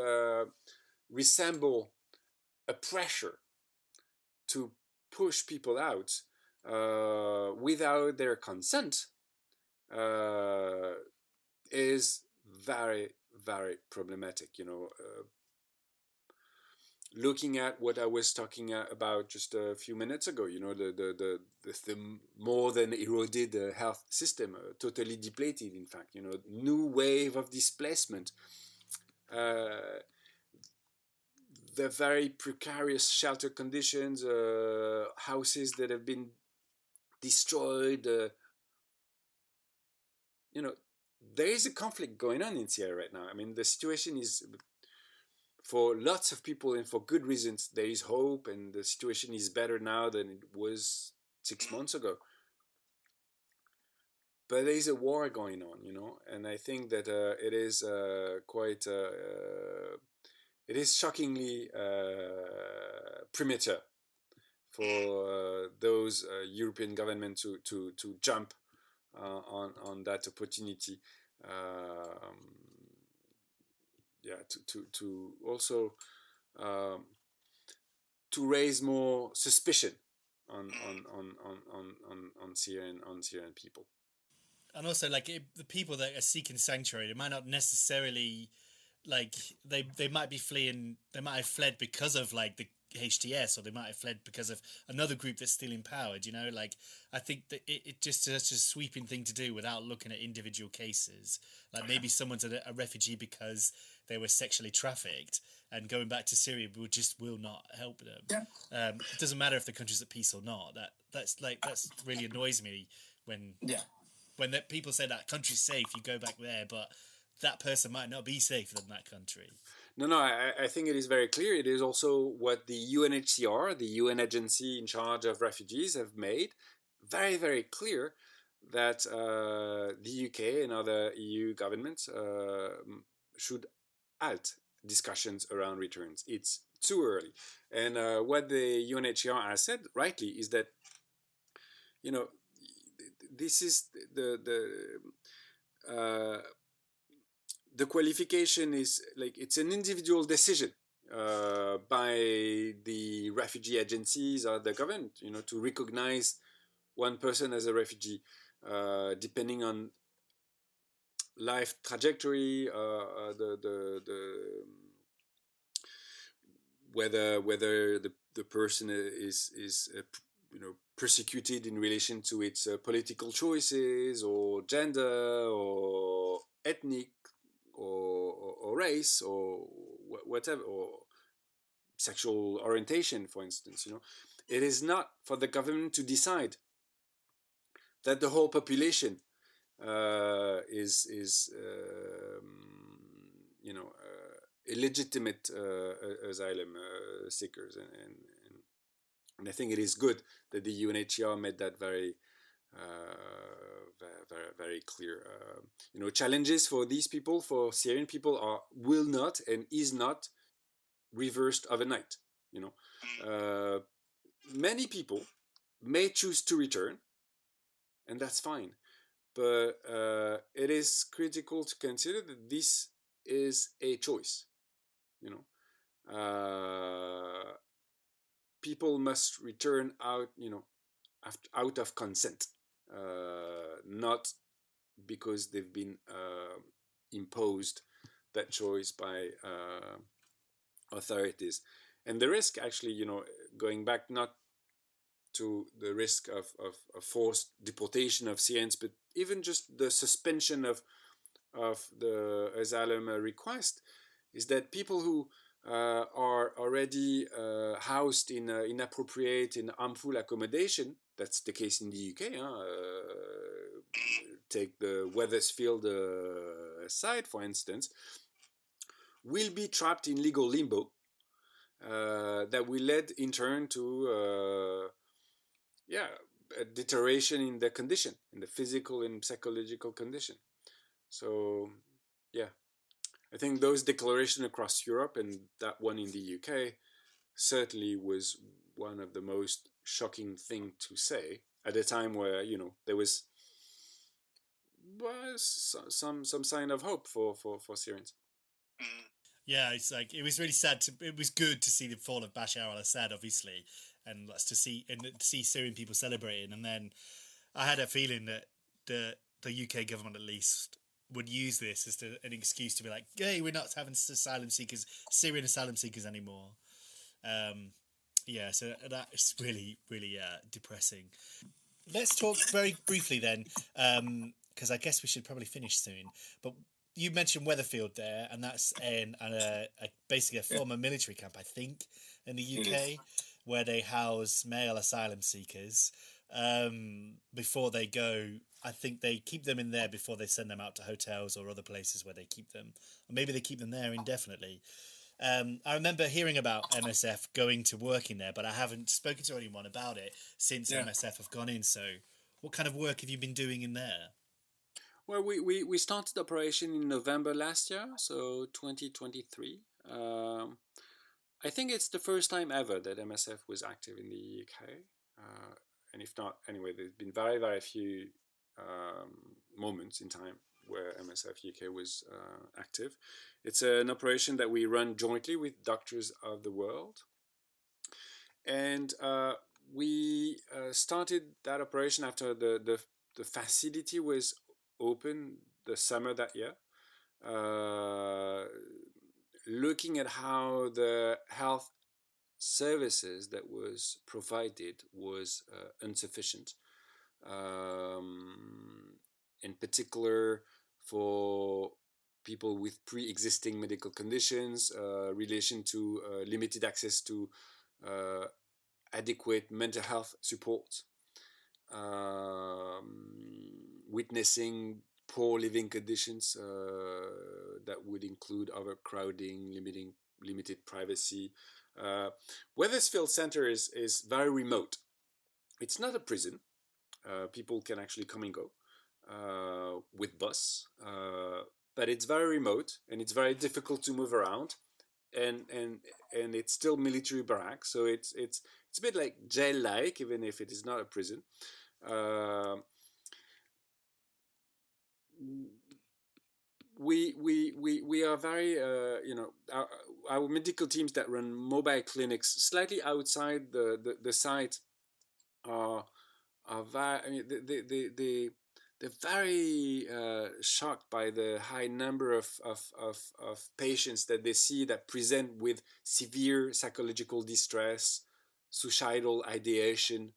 resemble a pressure to push people out without their consent is very, very problematic. Looking at what I was talking about just a few minutes ago, the more than eroded health system, totally depleted, in fact, new wave of displacement, the very precarious shelter conditions, houses that have been destroyed, there is a conflict going on in Syria right now. I mean, the situation is, for lots of people and for good reasons, there is hope, and the situation is better now than it was 6 months ago. But there is a war going on, and I think that it is it is shockingly premature for those European governments to jump on that opportunity. To also to raise more suspicion on Syrian people. And also, like, the people that are seeking sanctuary, they might not necessarily, like, they might be fleeing, they might have fled because of, like, the HTS, or they might have fled because of another group that's still empowered, you know? Like, I think that it just is such a sweeping thing to do without looking at individual cases. Like, maybe someone's a refugee because they were sexually trafficked, and going back to Syria will not help them. Yeah. It doesn't matter if the country's at peace or not. That's really annoys me when people say that country's safe, you go back there, but that person might not be safer than that country. No, I think it is very clear. It is also what the UNHCR, the UN agency in charge of refugees, have made very, very clear that the UK and other EU governments should halt discussions around returns. It's too early. And what the UNHCR has said, rightly, is that, you know, this is the qualification is like it's an individual decision by the refugee agencies or the government, you know, to recognize one person as a refugee, depending on life trajectory, whether the person is you know, persecuted in relation to its political choices or gender or ethnic or race or whatever, or sexual orientation, for instance. You know, it is not for the government to decide that the whole population is you know, illegitimate asylum seekers, and I think it is good that the UNHCR made that very very clear. You know, challenges for these people, for Syrian people, will not and is not reversed overnight. You know, many people may choose to return, and that's fine. But it is critical to consider that this is a choice. You know, people must return out. You know, out of consent, not because they've been imposed that choice by authorities. And the risk, actually, you know, going back not to the risk of forced deportation of Syrians, but even just the suspension of the asylum request, is that people who are already housed in inappropriate and harmful accommodation, that's the case in the UK, take the Wethersfield site, for instance, will be trapped in legal limbo that will lead in turn to a deterioration in the condition, in the physical and psychological condition. So, yeah, I think those declarations across Europe and that one in the UK certainly was one of the most shocking thing to say at a time where, you know, there was some sign of hope for Syrians. Yeah, it's like, it was really sad. It was good to see the fall of Bashar al-Assad, obviously, and to see Syrian people celebrating. And then I had a feeling that the UK government, at least, would use this as an excuse to be like, hey, we're not having Syrian asylum seekers anymore. So that is really, really depressing. Let's talk very briefly then, because I guess we should probably finish soon. But you mentioned Weatherfield there, and that's basically a former military camp, I think, in the UK, where they house male asylum seekers before they go. I think they keep them in there before they send them out to hotels or other places where they keep them. Or maybe they keep them there indefinitely. I remember hearing about MSF going to work in there, but I haven't spoken to anyone about it since MSF have gone in. So what kind of work have you been doing in there? Well, we started operation in November last year, so 2023. I think it's the first time ever that MSF was active in the UK. And if not, anyway, there's been very, very few moments in time where MSF UK was active. It's an operation that we run jointly with Doctors of the World. And we started that operation after the facility was open the summer that year, looking at how the health services that was provided was insufficient, in particular for people with pre-existing medical conditions, relation to limited access to adequate mental health support, witnessing poor living conditions that would include overcrowding, limited privacy. Wethersfield Center is very remote. It's not a prison. People can actually come and go with bus, but it's very remote and it's very difficult to move around, and it's still military barracks, so it's a bit like jail-like, even if it is not a prison. We are very our medical teams that run mobile clinics slightly outside the site are very, I mean, they're very shocked by the high number of patients that they see that present with severe psychological distress, suicidal ideation,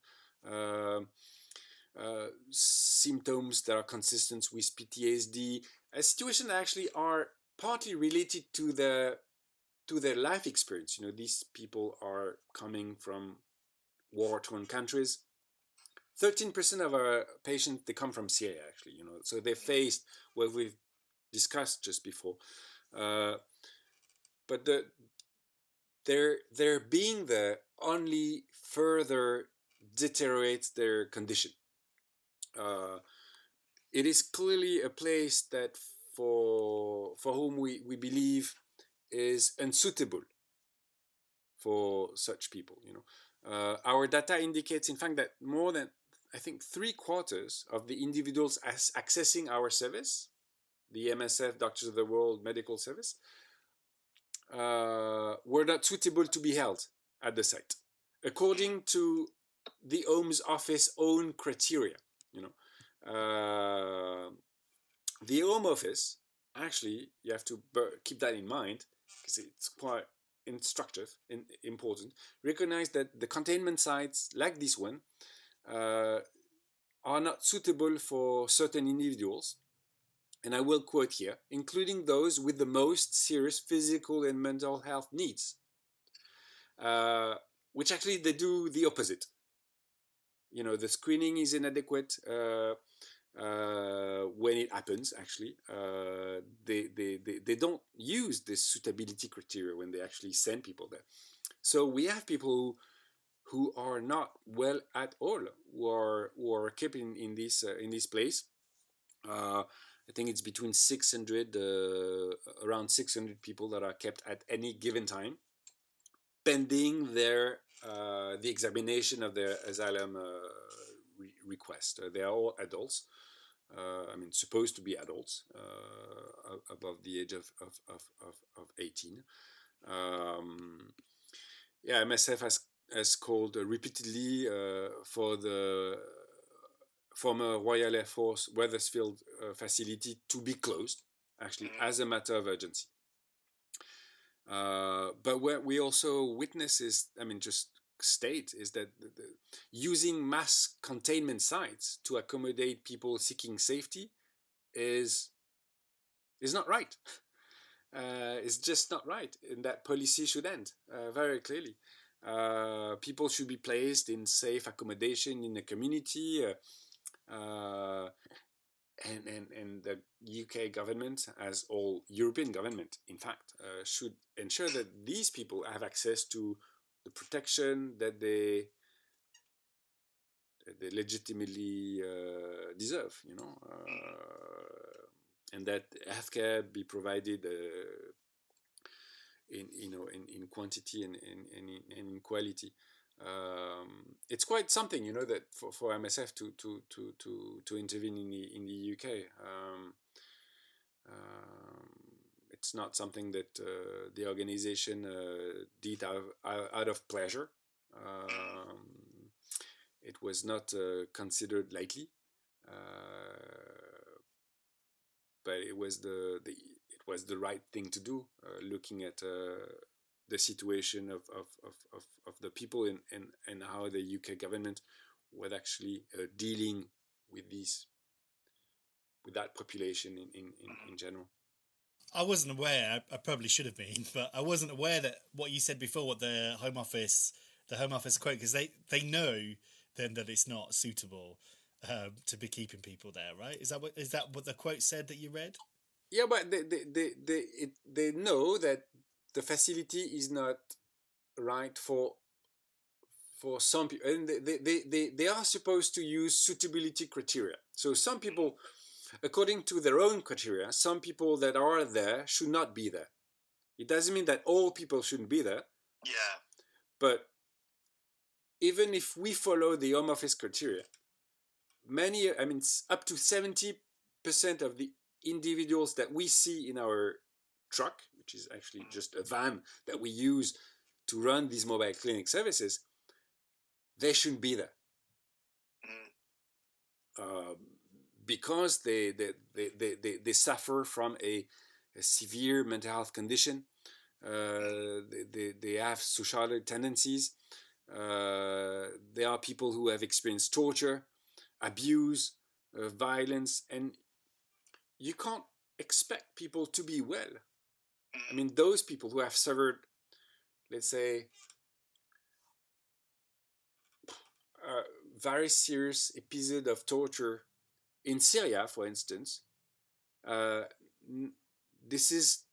symptoms that are consistent with PTSD, a situation that actually are partly related to their life experience. These people are coming from war-torn countries. 13% of our patients, they come from Syria, actually, so they faced what we've discussed just before. But their being there only further deteriorates their condition. It is clearly a place that for whom we believe is unsuitable for such people. Our data indicates, in fact, that more than, I think, 3/4 of the individuals accessing our service, the MSF Doctors of the World medical service, were not suitable to be held at the site, according to the Home Office own criteria. The Home Office, actually, you have to keep that in mind because it's quite instructive and important. Recognize that the containment sites like this one are not suitable for certain individuals, and I will quote here, including those with the most serious physical and mental health needs, which actually they do the opposite. The screening is inadequate when it happens. Actually, they don't use this suitability criteria when they actually send people there. So we have people who are not well at all, who are kept in this place. I think it's between 600, around 600 people that are kept at any given time, pending the examination of their asylum request. They are all adults. Supposed to be adults, above the age of 18. MSF has called repeatedly for the former Royal Air Force Wethersfield facility to be closed, actually, as a matter of urgency. But what we also witness is, is that using mass containment sites to accommodate people seeking safety is not right. It's just not right, and that policy should end very clearly. People should be placed in safe accommodation in the community, and the UK government, as all European government, in fact, should ensure that these people have access to the protection that they legitimately deserve, and that healthcare be provided in quantity and in quality. It's quite something, that for MSF to intervene in the UK. It's not something that the organization did out of pleasure. It was not considered lightly, but it was the right thing to do, looking at the situation of the people and how the UK government was actually dealing with that population in general. I wasn't aware. I probably should have been, but I wasn't aware that what you said before, what the Home Office quote, because they know then that it's not suitable to be keeping people there, right? Is that what the quote said that you read? Yeah, but they know that the facility is not right for some people, and they are supposed to use suitability criteria. So some people, according to their own criteria, some people that are there should not be there. It doesn't mean that all people shouldn't be there. Yeah. But even if we follow the Home Office criteria, up to 70% of the individuals that we see in our truck, which is actually just a van that we use to run these mobile clinic services, they shouldn't be there. Because they suffer from a severe mental health condition. They have suicidal tendencies. There are people who have experienced torture, abuse, violence, and you can't expect people to be well. I mean, those people who have suffered, let's say, a very serious episode of torture in Syria, for instance, this is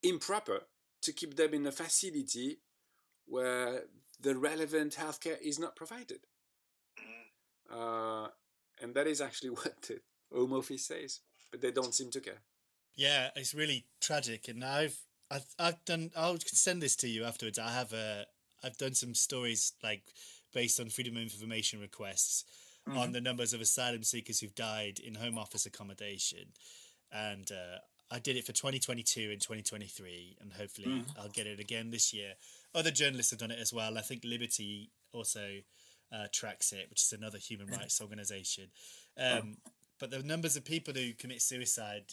improper to keep them in a facility where the relevant healthcare is not provided. And that is actually what the Home Office says, but they don't seem to care. Yeah, it's really tragic, and I've done. I'll send this to you afterwards. I've done some stories like based on freedom of information requests on the numbers of asylum seekers who've died in Home Office accommodation, and I did it for 2022 and 2023, and hopefully I'll get it again this year. Other journalists have done it as well. I think Liberty also tracks it, which is another human rights organisation. But the numbers of people who commit suicide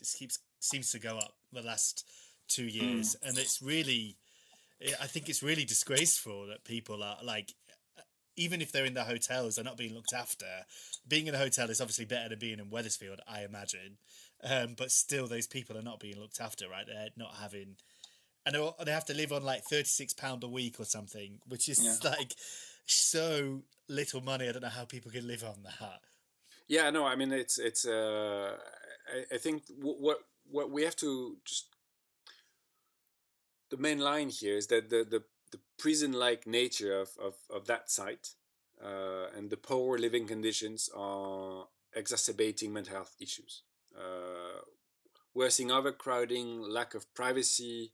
seems to go up the last 2 years, and it's really, I think it's really disgraceful that people are like, even if they're in their hotels, they're not being looked after. Being in a hotel is obviously better than being in Wethersfield, I imagine. But still, those people are not being looked after, right? They're not having, and they have to live on like £36 a week or something, which is like so little money. I don't know how people can live on that. Yeah, no, I mean it's. I think what we have to just, the main line here is that the prison-like nature of that site and the poor living conditions are exacerbating mental health issues. We're seeing overcrowding, lack of privacy,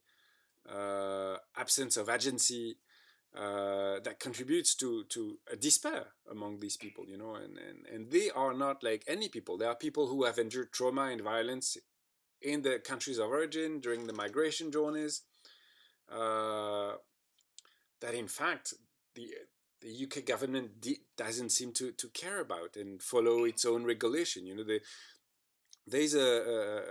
absence of agency, that contributes to a despair among these people, and they are not like any people. They are people who have endured trauma and violence in the countries of origin during the migration journeys, that in fact the UK government doesn't seem to care about and follow its own regulation. There's a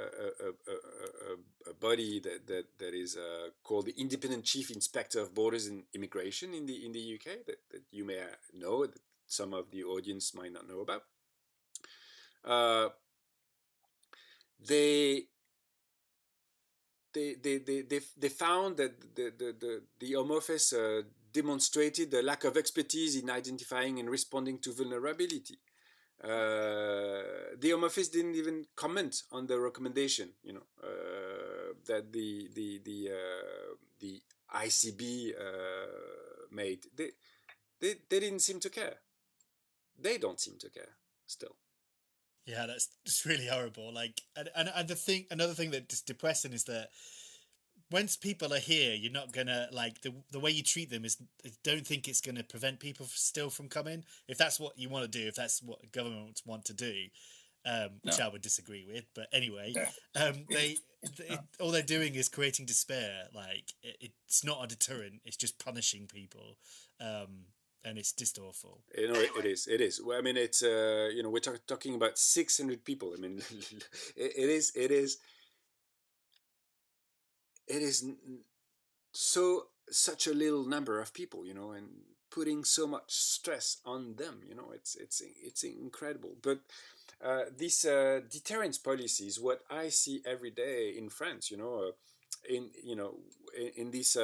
body that is called the Independent Chief Inspector of Borders and Immigration in the UK that you may know, that some of the audience might not know about. They found that the Home Office demonstrated a lack of expertise in identifying and responding to vulnerability. The Home Office didn't even comment on the recommendation, that the ICB made. They didn't seem to care. They don't seem to care still. Yeah, that's really horrible. Like, and another thing that's depressing is that once people are here, you're not gonna like the way you treat them is. Don't think it's gonna prevent people still from coming. If that's what you want to do, if that's what governments want to do, which I would disagree with. But anyway, they all they're doing is creating despair. Like it's not a deterrent; it's just punishing people, and it's just awful. It is. It is. Well, I mean, it's we're talking about 600 people. I mean, it is. It is such a little number of people, and putting so much stress on them. It's incredible. But this deterrence policy is what I see every day in France. In this.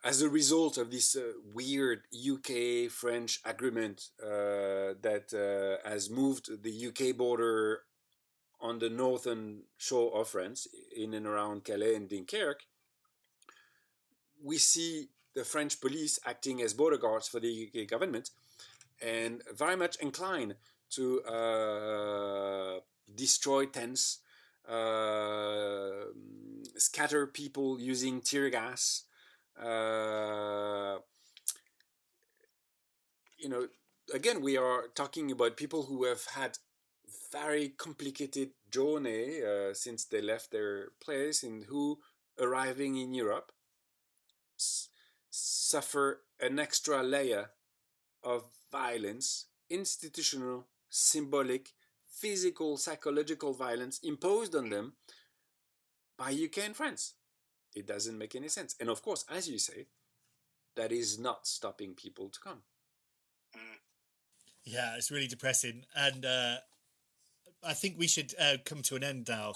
As a result of this weird UK-French agreement that has moved the UK border on the northern shore of France, in and around Calais and Dunkirk, we see the French police acting as border guards for the UK government and very much inclined to destroy tents, scatter people using tear gas. Again, we are talking about people who have had very complicated journey since they left their place, and who, arriving in Europe, suffer an extra layer of violence, institutional, symbolic, physical, psychological violence imposed on them by UK and France. It doesn't make any sense. And of course, as you say, that is not stopping people to come. Yeah, it's really depressing. And I think we should come to an end now,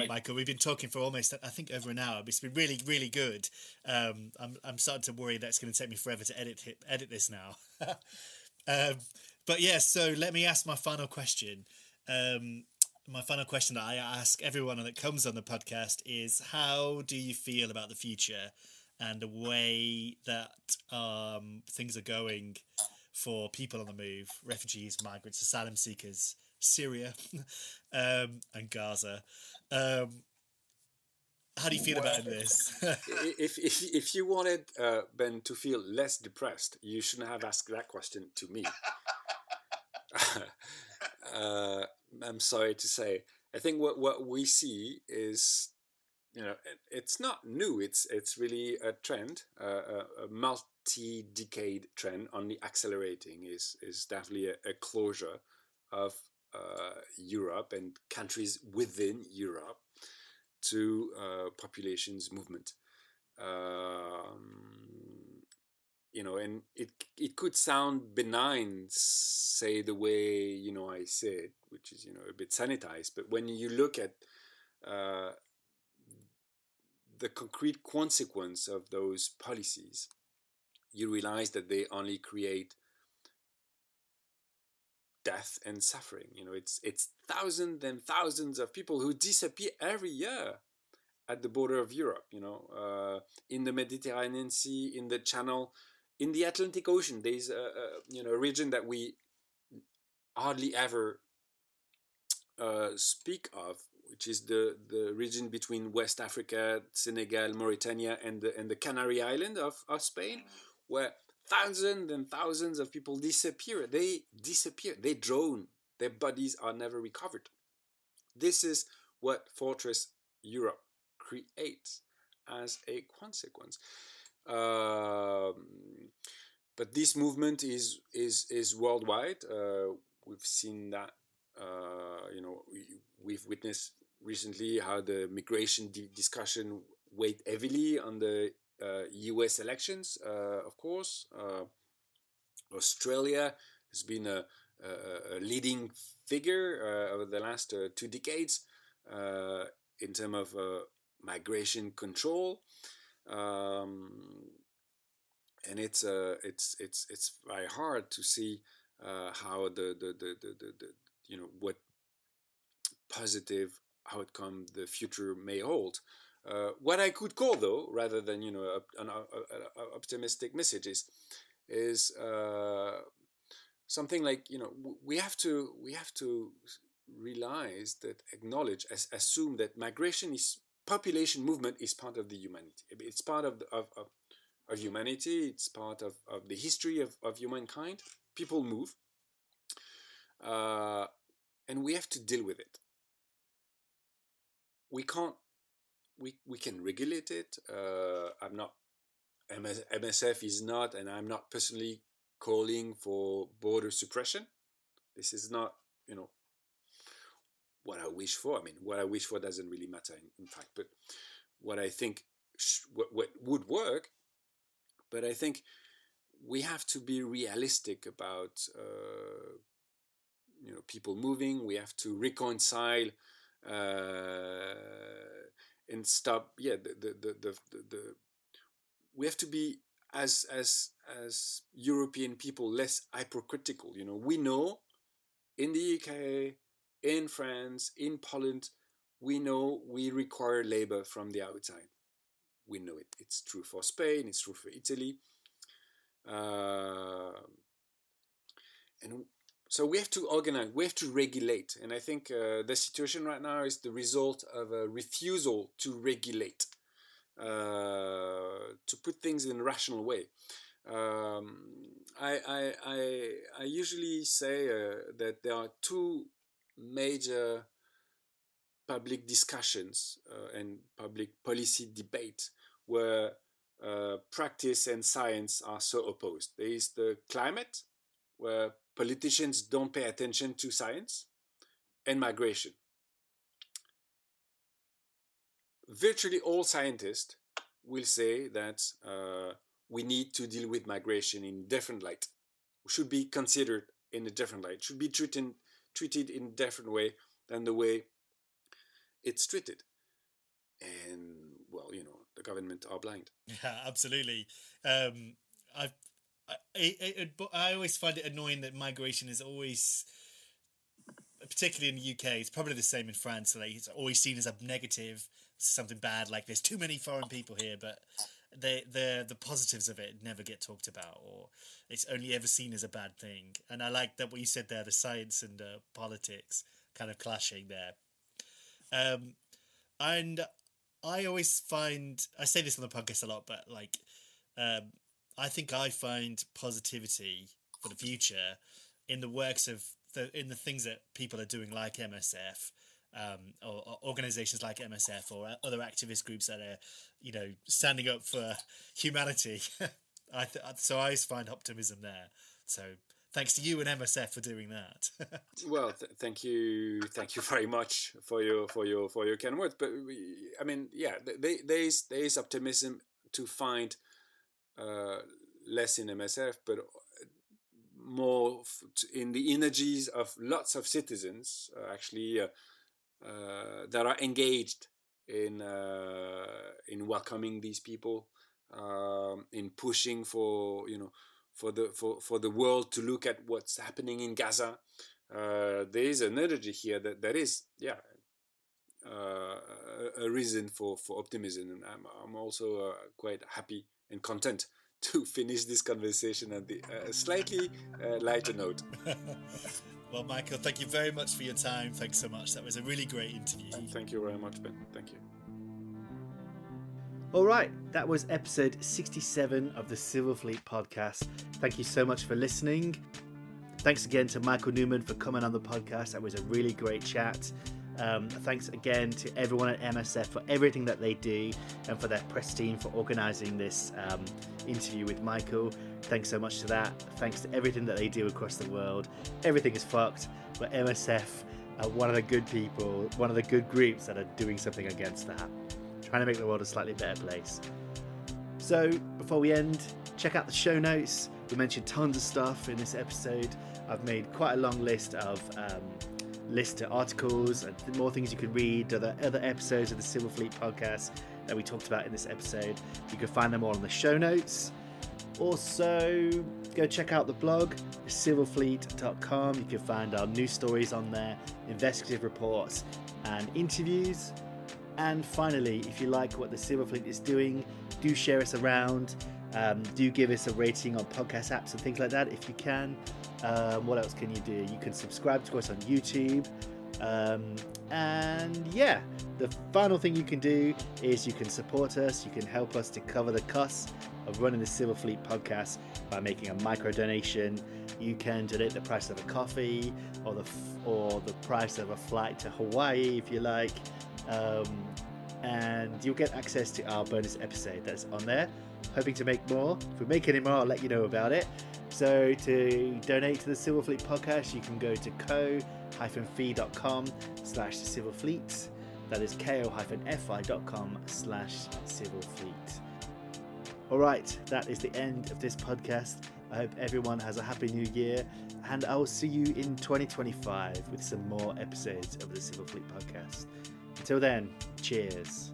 Michael. We've been talking for almost, I think, over an hour. It's been really, really good. I'm starting to worry that it's going to take me forever to edit this now. But yeah, so let me ask my final question. My final question that I ask everyone that comes on the podcast is, how do you feel about the future and the way that things are going for people on the move, refugees, migrants, asylum seekers, Syria, and Gaza? How do you feel about this? if you wanted Ben to feel less depressed, you shouldn't have asked that question to me. I'm sorry to say. I think what we see is, it's not new. It's really a trend, a multi-decade trend, only accelerating. Is definitely a closure of Europe and countries within Europe to populations movement. And it could sound benign, say the way I say it, which is a bit sanitized. But when you look at the concrete consequence of those policies, you realize that they only create death and suffering. It's thousands and thousands of people who disappear every year at the border of Europe. In the Mediterranean Sea, in the Channel, in the Atlantic Ocean. There's a region that we hardly ever speak of, which is the region between West Africa, Senegal, Mauritania, and the Canary Island of Spain, where thousands and thousands of people disappear. They disappear. They drown. Their bodies are never recovered. This is what Fortress Europe creates as a consequence. But this movement is worldwide. We've seen that. We've witnessed recently how the migration discussion weighed heavily on the U.S. elections. Of course, Australia has been a leading figure over the last 2 decades in terms of migration control. And it's very hard to see how the what positive outcome the future may hold. What I could call, though, rather than an optimistic message, is something like we have to realize that, acknowledge, assume that migration is population movement is part of the humanity. It's part of humanity. It's part of the history of humankind. People move, and we have to deal with it. We can't. We can regulate it. I'm not. MSF is not, and I'm not personally calling for border suppression. This is not, what I wish for. I mean, what I wish for doesn't really matter, in fact. But what I think, what would work. But I think we have to be realistic about, people moving. We have to reconcile and stop. Yeah, we have to be as European people less hypocritical. We know in the UK, in France, in Poland, we know we require labor from the outside. We know it. It's true for Spain. It's true for Italy. And so we have to organize. We have to regulate. And I think the situation right now is the result of a refusal to regulate, to put things in a rational way. I usually say that there are two major public discussions and public policy debate where practice and science are so opposed. There is the climate, where politicians don't pay attention to science, and migration. Virtually all scientists will say that we need to deal with migration in different light. We should be considered in a different light. Should be treated in a different way than the way it's treated. And the government are blind. Yeah, absolutely. I always find it annoying that migration is always, particularly in the UK, it's probably the same in France. Like, it's always seen as a negative, something bad. Like, there's too many foreign people here, but the positives of it never get talked about, or it's only ever seen as a bad thing. And I like that what you said there, the science and politics kind of clashing there. And I always find, I say this on the podcast a lot, but I think I find positivity for the future in the works of in the things that people are doing, like MSF, or organizations like MSF, or other activist groups that are, standing up for humanity. So I always find optimism there. So thanks to you and MSF for doing that. Well, thank you very much for your kind words. But there is optimism to find. Less in MSF, but more in the energies of lots of citizens that are engaged in welcoming these people, in pushing for the world to look at what's happening in Gaza. There is an energy here that is a reason for optimism, and I'm also quite happy and content to finish this conversation on the slightly lighter note. Well, Michael, thank you very much for your time. Thanks so much. That was a really great interview. Thank you very much, Ben. Thank you. All right, that was episode 67 of the Silver Fleet podcast. Thank you so much for listening. Thanks again to Michaël Neuman for coming on the podcast. That was a really great chat. Thanks again to everyone at MSF for everything that they do, and for their press team for organising this interview with Michael. Thanks so much to that. Thanks to everything that they do across the world. Everything is fucked, but MSF are one of the good people, one of the good groups that are doing something against that, trying to make the world a slightly better place. So before we end, check out the show notes. We mentioned tons of stuff in this episode. I've made quite a long list of articles and more things you can read, other episodes of the Silver Fleet podcast that we talked about in this episode. You can find them all in the show notes. Also, go check out the blog, silverfleet.com. You can find our news stories on there, investigative reports and interviews. And finally, if you like what the Silver Fleet is doing, do share us around. Do give us a rating on podcast apps and things like that if you can. What else can you do? You can subscribe to us on YouTube. And yeah, the final thing you can do is you can support us. You can help us to cover the costs of running the Civil Fleet podcast by making a micro donation. You can donate the price of a coffee or the price of a flight to Hawaii if you like, and you'll get access to our bonus episode that's on there. Hoping to make more. If we make any more, I'll let you know about it. So to donate to the Civil Fleet podcast, you can go to ko-fi.com/civilfleet. That is ko-fi.com/civilfleet. All right, that is the end of this podcast. I hope everyone has a happy new year, and I will see you in 2025 with some more episodes of the Civil Fleet podcast. Until then, cheers.